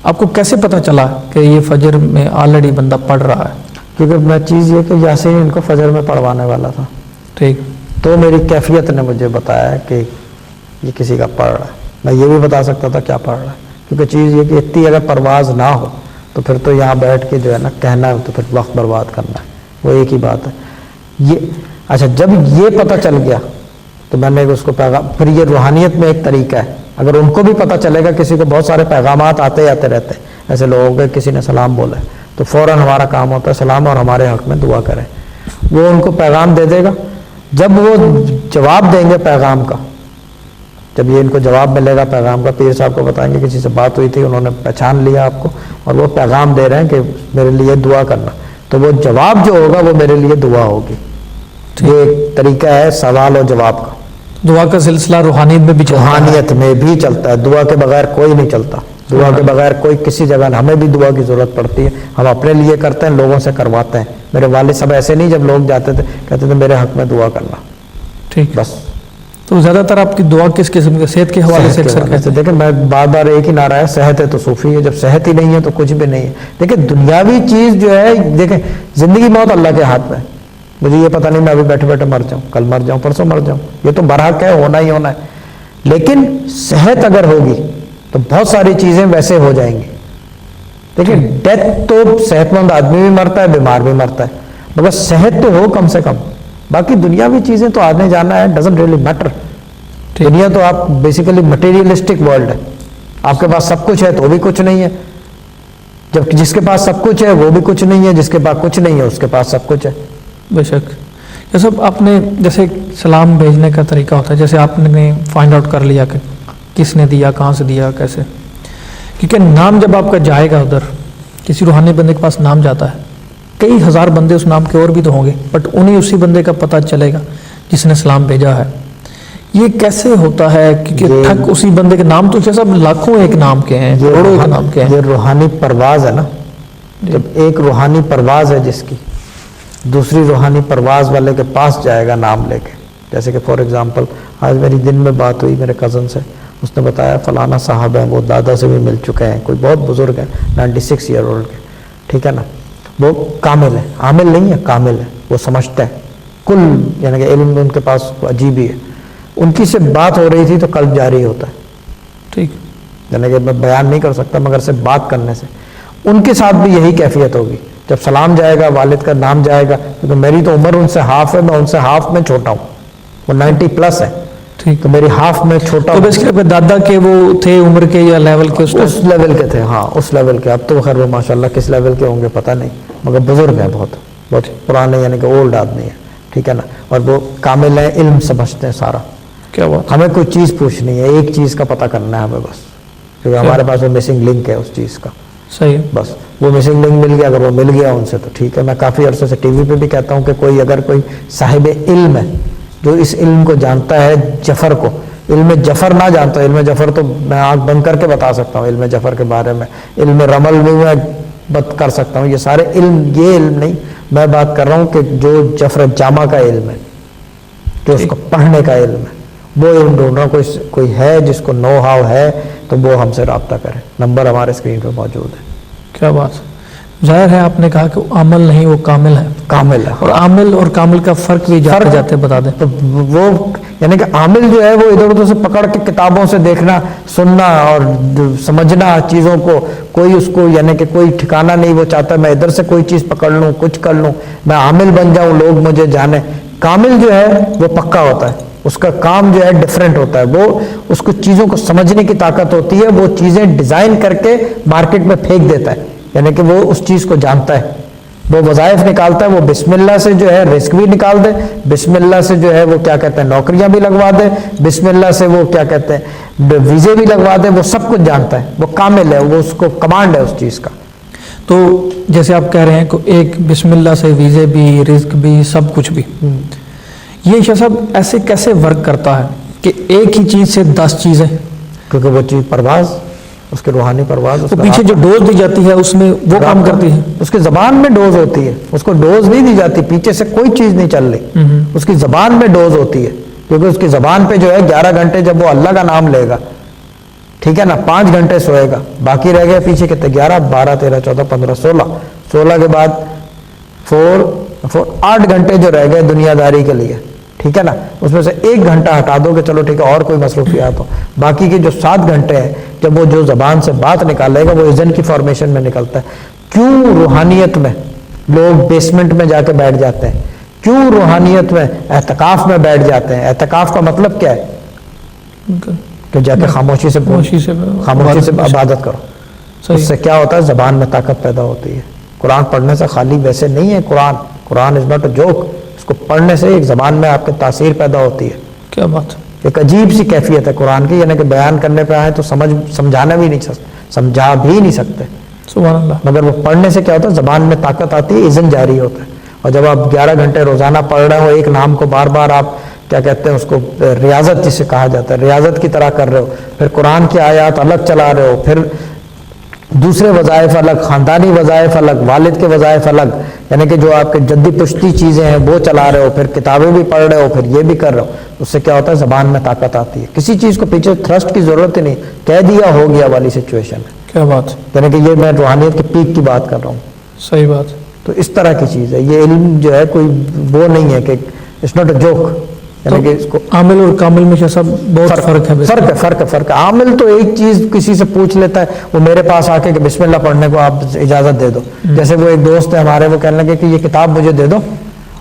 आपको कैसे पता चला कि ये फजर में ऑलरेडी बंदा पढ़ रहा है? क्योंकि मैं चीज़ ये कि यासीन इनको फजर में पढ़वाने वाला था, ठीक, तो मेरी कैफियत ने मुझे बताया कि ये किसी का पढ़ रहा है। मैं ये भी बता सकता था क्या पढ़ रहा है, क्योंकि चीज़ ये कि इतनी अगर परवाज ना हो तो फिर तो यहाँ बैठ के जो है ना कहना है तो फिर वक्त बर्बाद करना है, वो एक ही बात है ये। अच्छा जब ये पता चल गया तो मैंने उसको पैगाम, फिर ये रूहानियत में एक तरीका है, अगर उनको भी पता चलेगा, किसी को बहुत सारे पैगामात आते जाते रहते हैं ऐसे लोगों के, किसी ने सलाम बोला है तो फ़ौरन हमारा काम होता है सलाम और हमारे हक में दुआ करें, वो उनको पैगाम दे देगा। जब वो जवाब देंगे पैगाम का, जब ये इनको जवाब मिलेगा पैगाम का, पीर साहब को बताएंगे किसी से बात हुई थी, उन्होंने पहचान लिया आपको और वो पैगाम दे रहे हैं कि मेरे लिए दुआ करना, तो वो जवाब जो होगा वो मेरे लिए दुआ होगी। ये एक तरीका है सवाल और जवाब का। दुआ का सिलसिला रूहानियत में भी चलता है। रूहानियत में भी चलता है, दुआ के बगैर कोई नहीं चलता, दुआ के बगैर कोई किसी जगह, हमें भी दुआ की ज़रूरत पड़ती है, हम अपने लिए करते हैं, लोगों से करवाते हैं। मेरे वालिद साहब ऐसे नहीं, जब लोग जाते थे कहते थे मेरे हक में दुआ करना, ठीक, बस। तो ज़्यादातर आपकी दुआ किस किस्म के, सेहत के हवाले से अक्सर कहते हैं? देखिए मैं बार बार एक ही नारा है, सेहत है तो सूफी है, जब सेहत ही नहीं है तो कुछ भी नहीं है। देखिए दुनियावी चीज़ जो है, देखें जिंदगी मौत अल्लाह के हाथ में है, मुझे ये पता नहीं मैं अभी बैठे बैठे मर जाऊं, कल मर जाऊं, परसों मर जाऊं, ये तो बरहक है, होना ही होना है। लेकिन सेहत अगर होगी तो बहुत सारी चीज़ें वैसे हो जाएंगी। देखिए डेथ तो सेहतमंद आदमी भी मरता है, बीमार भी मरता है, मगर सेहत तो हो कम से कम। बाकी दुनियावी चीज़ें तो आने जाना है, डजंट रियली मैटर। दुनिया तो आप बेसिकली मटेरियलिस्टिक वर्ल्ड है, आपके पास सब कुछ है तो भी कुछ नहीं है, जब जिसके पास सब कुछ है वो भी कुछ नहीं है, जिसके पास कुछ नहीं है उसके पास सब कुछ है। बेशक। ये सब आपने जैसे सलाम भेजने का तरीका होता है, जैसे आपने फाइंड आउट कर लिया कि किसने दिया, कहाँ से दिया, कैसे, क्योंकि नाम जब आपका जाएगा उधर, किसी रूहानी बंदे के पास नाम जाता है, कई हज़ार बंदे उस नाम के और भी तो होंगे, बट उन्हीं उसी बंदे का पता चलेगा जिसने सलाम भेजा है। ये कैसे होता है? क्योंकि ठक उसी बंदे के नाम तो सब लाखों एक नाम के हैं, करोड़ों एक नाम के हैं। ये रूहानी परवाज है ना, जब एक रूहानी परवाज है जिसकी, दूसरी रूहानी परवाज वाले के पास जाएगा नाम लेके। जैसे कि फॉर एग्जांपल आज मेरी दिन में बात हुई मेरे कज़न से, उसने बताया फलाना साहब है, वो दादा से भी मिल चुके हैं, कोई बहुत बुजुर्ग है 96 ईयर ओल्ड के, ठीक है ना, वो कामिल है, आमिल नहीं है, कामिल है, वो समझता है कुल, यानी कि इल्म उनके पास अजीब ही है। उनकी से बात हो रही थी तो कल्ब जारी होता है, ठीक, यानी कि मैं बयान नहीं कर सकता, मगर से बात करने से उनके साथ भी यही कैफियत होगी। जब सलाम जाएगा, वालिद का नाम जाएगा, तो मेरी तो उम्र उनसे हाफ है, मैं उनसे हाफ में छोटा हूँ, वो 90 प्लस है, ठीक, तो मेरी हाफ में छोटा तो बेसिकली दादा के वो थे उम्र के या लेवल के? उस लेवल के थे, हाँ उस लेवल के। अब तो खैर वो माशाल्लाह किस लेवल के होंगे पता नहीं, मगर बुजुर्ग हैं, बहुत बहुत पुराने, यानी कि ओल्ड आदमी है, ठीक है ना, और वो कामिल है, इल्म समझते हैं सारा। क्या बात। हमें कोई चीज़ पूछनी है, एक चीज़ का पता करना है हमें बस, क्योंकि हमारे पास वो मिसिंग लिंक है उस चीज़ का, सही है। बस वो मिसिंग लिंक मिल गया, अगर वो मिल गया उनसे तो ठीक है। मैं काफ़ी अरसे से टीवी पे भी कहता हूँ कि कोई अगर कोई साहिब इल्म है जो इस इल्म को जानता है, जफर को, علم جفر نہ جانتا ہوں. علم جفر تو میں آنکھ بند کر کے بتا سکتا ہوں علم جفر کے بارے میں. علم رمل بھی میں بات کر سکتا ہوں. یہ سارے علم, یہ علم نہیں, میں بات کر رہا ہوں کہ جو جفر جامع کا علم ہے, جو اس کو پڑھنے کا علم ہے, وہ علم ڈھونڈ رہا ہوں. کوئی ہے جس کو نو ہاؤ ہے تو وہ ہم سے رابطہ کرے. نمبر ہمارے اسکرین پہ موجود ہے. کیا بات. ظاہر ہے آپ نے کہا کہ عمل نہیں, وہ کامل ہے. کامل ہے. اور عامل اور کامل کا فرق بھی جاتے جاتے بتا دیں. تو وہ یعنی کہ عامل جو ہے وہ ادھر ادھر سے پکڑ کے کتابوں سے دیکھنا, سننا اور سمجھنا چیزوں کو, کوئی اس کو یعنی کہ کوئی ٹھکانہ نہیں. وہ چاہتا ہے میں ادھر سے کوئی چیز پکڑ لوں, کچھ کر لوں, میں عامل بن جاؤں, لوگ مجھے جانے. کامل جو ہے وہ پکا ہوتا ہے, اس کا کام جو ہے ڈیفرنٹ ہوتا ہے. وہ اس کو چیزوں کو سمجھنے کی طاقت ہوتی ہے. وہ چیزیں ڈیزائن کر کے مارکیٹ میں پھینک دیتا ہے, یعنی کہ وہ اس چیز کو جانتا ہے. وہ وظائف نکالتا ہے, وہ بسم اللہ سے جو ہے رزق بھی نکال دے, بسم اللہ سے جو ہے وہ کیا کہتے ہیں نوکریاں بھی لگوا دے, بسم اللہ سے وہ کیا کہتے ہیں ویزے بھی لگوا دے. وہ سب کچھ جانتا ہے, وہ کامل ہے, وہ اس کو کمانڈ ہے اس چیز کا. تو جیسے آپ کہہ رہے ہیں کہ ایک بسم اللہ سے ویزے بھی, رزق بھی, سب کچھ بھی, یہ شاہ صاحب ایسے کیسے ورک کرتا ہے کہ ایک ہی چیز سے 10 چیزیں؟ کیونکہ وہ چیز پرواز, اس کے روحانی پرواز, تو پیچھے جو ڈوز دی جاتی ہے اس میں وہ کام کرتی ہے. اس کی زبان میں ڈوز ہوتی ہے, اس کو ڈوز نہیں دی جاتی, پیچھے سے کوئی چیز نہیں چل رہی, اس کی زبان میں ڈوز ہوتی ہے. کیونکہ اس کی زبان پہ جو ہے 11 گھنٹے جب وہ اللہ کا نام لے گا, ٹھیک ہے نا, 5 گھنٹے سوئے گا, باقی رہ گئے پیچھے کتنے 11 12 13 14 15 16 کے بعد 8 گھنٹے جو رہ گئے دنیا داری کے لیے, ٹھیک ہے نا. اس میں سے 1 گھنٹہ ہٹا دو کہ چلو ٹھیک ہے اور کوئی مصروفیات ہو, باقی کے جو 7 گھنٹے ہیں جب وہ جو زبان سے بات نکالے گا وہ اذن کی فارمیشن میں نکلتا ہے. کیوں روحانیت میں لوگ بیسمنٹ میں جا کے بیٹھ جاتے ہیں, کیوں روحانیت میں اعتکاف میں بیٹھ جاتے ہیں؟ اعتکاف کا مطلب کیا ہے کہ جا کے خاموشی سے عبادت کرو. اس سے کیا ہوتا ہے زبان میں طاقت پیدا ہوتی ہے. قرآن پڑھنے سے خالی ویسے نہیں ہے, قرآن از ناٹ اے جوک. اس کو پڑھنے سے ایک زبان میں آپ کے تاثیر پیدا ہوتی ہے. کیا بات. ایک عجیب سی کیفیت ہے قرآن کی, یعنی کہ بیان کرنے پہ آئے تو سمجھانا بھی نہیں سکتے, سمجھا بھی نہیں سکتے, سبحان اللہ. مگر وہ پڑھنے سے کیا ہوتا ہے زبان میں طاقت آتی ہے, اذن جاری ہوتا ہے. اور جب آپ 11 گھنٹے روزانہ پڑھ رہے ہو ایک نام کو بار بار, آپ کیا کہتے ہیں اس کو ریاضت جسے کہا جاتا ہے, ریاضت کی طرح کر رہے ہو, پھر قرآن کی آیات الگ چلا رہے ہو, پھر دوسرے وظائف الگ, خاندانی وظائف الگ, والد کے وظائف الگ, یعنی کہ جو آپ کے جدی پشتی چیزیں ہیں وہ چلا رہے ہو, پھر کتابیں بھی پڑھ رہے ہو, پھر یہ بھی کر رہے ہو. اس سے کیا ہوتا ہے زبان میں طاقت آتی ہے. کسی چیز کو پیچھے تھرسٹ کی ضرورت ہی نہیں, کہہ دیا ہو گیا والی سچویشن ہے. کیا بات. یعنی کہ یہ میں روحانیت کے پیک کی بات کر رہا ہوں. صحیح بات. تو اس طرح کی چیز ہے یہ علم جو ہے, کوئی وہ نہیں ہے کہ اٹس ناٹ اے جوک. یعنی کہ اس کو عامل اور کامل میں سب بہت فرق ہے. فرق ہے. عامل تو ایک چیز کسی سے پوچھ لیتا ہے, وہ میرے پاس آ کے کہ بسم اللہ پڑھنے کو آپ اجازت دے دو. جیسے وہ ایک دوست ہے ہمارے, وہ کہنے لگے کہ یہ کتاب مجھے دے دو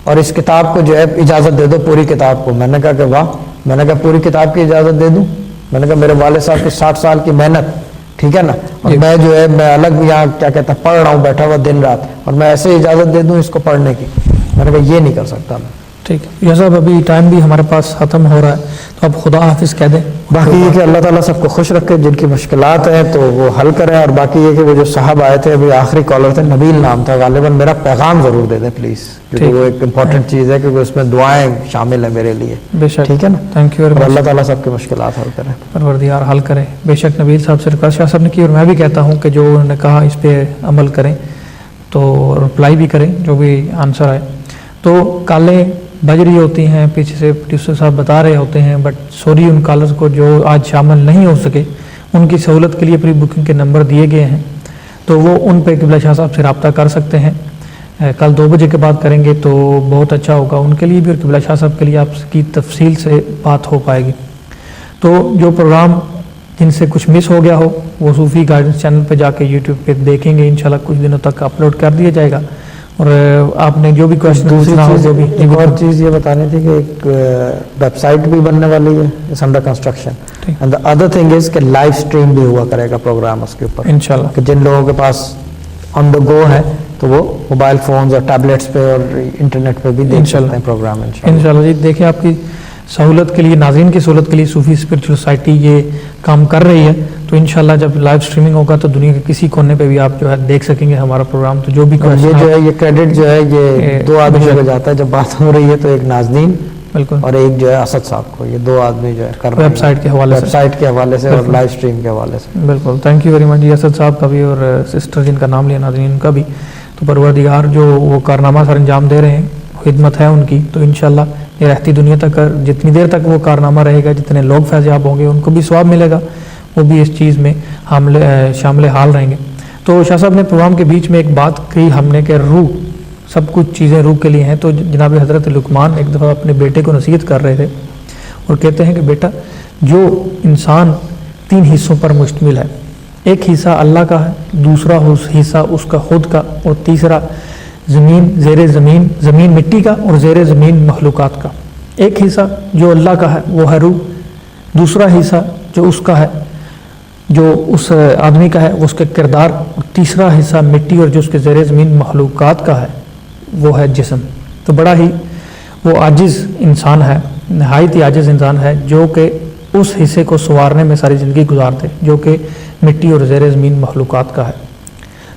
اور اس کتاب کو جو ہے اجازت دے دو پوری کتاب کو. میں نے کہا کہ واہ, میں نے کہا پوری کتاب کی اجازت دے دوں؟ میں نے کہا میرے والد صاحب کی 60 سال کی محنت, ٹھیک ہے نا, اور میں جو ہے میں الگ یہاں کیا کہتا ہے پڑھ رہا ہوں بیٹھا ہوا دن رات, اور میں ایسے اجازت دے دوں اس کو پڑھنے کی؟ میں نے کہا یہ نہیں کر سکتا میں. ٹھیک ہے یہ صاحب, ابھی ٹائم بھی ہمارے پاس ختم ہو رہا ہے, تو آپ خدا حافظ کہہ دیں. باقی یہ کہ اللہ تعالیٰ سب کو خوش رکھے, جن کی مشکلات ہیں تو وہ حل کریں. اور باقی یہ کہ وہ جو صاحب آئے تھے, ابھی آخری کالر تھے, نبیل نام تھا, غالباً میرا پیغام ضرور دے دیں پلیز, کیونکہ وہ ایک امپورٹنٹ چیز ہے, کیونکہ اس میں دعائیں شامل ہیں میرے لیے. بے شک, ٹھیک ہے نا. Thank you. اللہ تعالیٰ سب کی مشکلات حل کرے, پروردگار حل کرے. بے شک نبیل صاحب سے ریکویسٹ شاہ صاحب نے کی, اور میں بھی کہتا ہوں کہ جو انہوں نے کہا اس پہ عمل کریں, تو رپلائی بھی کریں جو بھی آنسر آئے. تو کالیں بج رہی ہوتی ہیں, پیچھے سے پروڈیوسر صاحب بتا رہے ہوتے ہیں, بٹ سوری ان کالرز کو جو آج شامل نہیں ہو سکے, ان کی سہولت کے لیے پری بکنگ کے نمبر دیے گئے ہیں, تو وہ ان پہ قبلہ شاہ صاحب سے رابطہ کر سکتے ہیں. کل 2 بجے کے بعد کریں گے تو بہت اچھا ہوگا ان کے لیے بھی, اور قبلہ شاہ صاحب کے لیے آپ کی تفصیل سے بات ہو پائے گی. تو جو پروگرام جن سے کچھ مس ہو گیا ہو وہ صوفی گائیڈنس چینل پہ جا کے یوٹیوب پہ دیکھیں گے, انشاءاللہ کچھ دنوں تک اپلوڈ کر دیا جائے گا. اور آپ نے جو بھی کوشچن پوچھنا ہو, جو بھی ایک اور چیز یہ بتانی تھی کہ ایک ویب سائٹ بھی بننے والی ہے, it's under construction. And the other thing is کہ لائیو اسٹریم بھی ہوا کرے گا پروگرام اس کے اوپر انشاءاللہ, کہ جن لوگوں کے پاس آن دا گو ہے تو وہ موبائل فونز اور ٹیبلیٹس پہ اور انٹرنیٹ پہ بھی دیکھ سکتے ہیں پروگرام انشاءاللہ. جی دیکھیں, آپ کی سہولت کے لیے, ناظرین کی سہولت کے لیے صوفی اسپرچل سوسائٹی یہ کام کر رہی ہے. تو انشاءاللہ جب لائیو اسٹریمنگ ہوگا تو دنیا کے کسی کونے پہ بھی آپ جو ہے دیکھ سکیں گے ہمارا پروگرام. تو جو بھی یہ جو ہے یہ کریڈٹ جو ہے یہ 2 آدمیوں کو جاتا ہے. جب بات ہو رہی ہے تو ایک ناظرین بالکل. اور ایک جو ہے اسد صاحب کو. یہ دو آدمی جو ہے کر رہے ہیں ویب سائٹ کے حوالے سے, ویب سائٹ کے حوالے سے اور بالکل. لائیو اسٹریم کے حوالے سے. بالکل. تھینک یو ویری مچ جی اسد صاحب کا بھی اور سسٹر جن کا نام لیا ناظرین ان کا بھی. تو پروردگار جو وہ کارنامہ سر انجام دے رہے ہیں, خدمت ہے ان کی, تو انشاءاللہ یہ رہتی دنیا تک جتنی دیر تک وہ کارنامہ رہے گا, جتنے لوگ فیضیاب ہوں گے ان کو بھی ثواب ملے گا, وہ بھی اس چیز میں شامل حال رہیں گے. تو شاہ صاحب نے پروگرام کے بیچ میں ایک بات کہی ہم نے کہ روح, سب کچھ چیزیں روح کے لیے ہیں. تو جناب حضرت لقمان ایک دفعہ اپنے بیٹے کو نصیحت کر رہے تھے اور کہتے ہیں کہ بیٹا, جو انسان 3 حصوں پر مشتمل ہے, ایک حصہ اللہ کا ہے, دوسرا حصہ اس کا خود کا, اور تیسرا زمین زیر زمین, زمین مٹی کا اور زیر زمین مخلوقات کا. ایک حصہ جو اللہ کا ہے وہ ہے روح, دوسرا حصہ جو اس کا ہے, جو اس آدمی کا ہے وہ اس کے کردار, اور تیسرا حصہ مٹی اور جو اس کے زیر زمین مخلوقات کا ہے وہ ہے جسم. تو بڑا ہی وہ عاجز انسان ہے, نہایت ہی عاجز انسان ہے جو کہ اس حصے کو سنوارنے میں ساری زندگی گزارتے جو کہ مٹی اور زیر زمین مخلوقات کا ہے.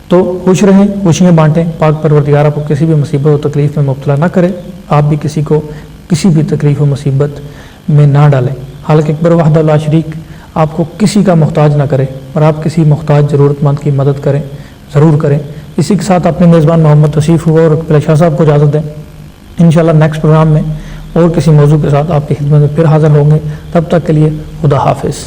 تو خوش رہیں, خوشیاں بانٹیں. پاک پروردگار آپ کو کسی بھی مصیبت و تکلیف میں مبتلا نہ کرے, آپ بھی کسی کو کسی بھی تکلیف و مصیبت میں نہ ڈالیں. حالانکہ اکبر وحدہ لا شریک آپ کو کسی کا محتاج نہ کرے, اور آپ کسی محتاج ضرورت مند کی مدد کریں, ضرور کریں. اسی کے ساتھ اپنے میزبان محمد توصیف ہوا اور پہلے شاہ صاحب کو اجازت دیں. انشاءاللہ نیکسٹ پروگرام میں اور کسی موضوع کے ساتھ آپ کی خدمت میں پھر حاضر ہوں گے. تب تک کے لیے خدا حافظ.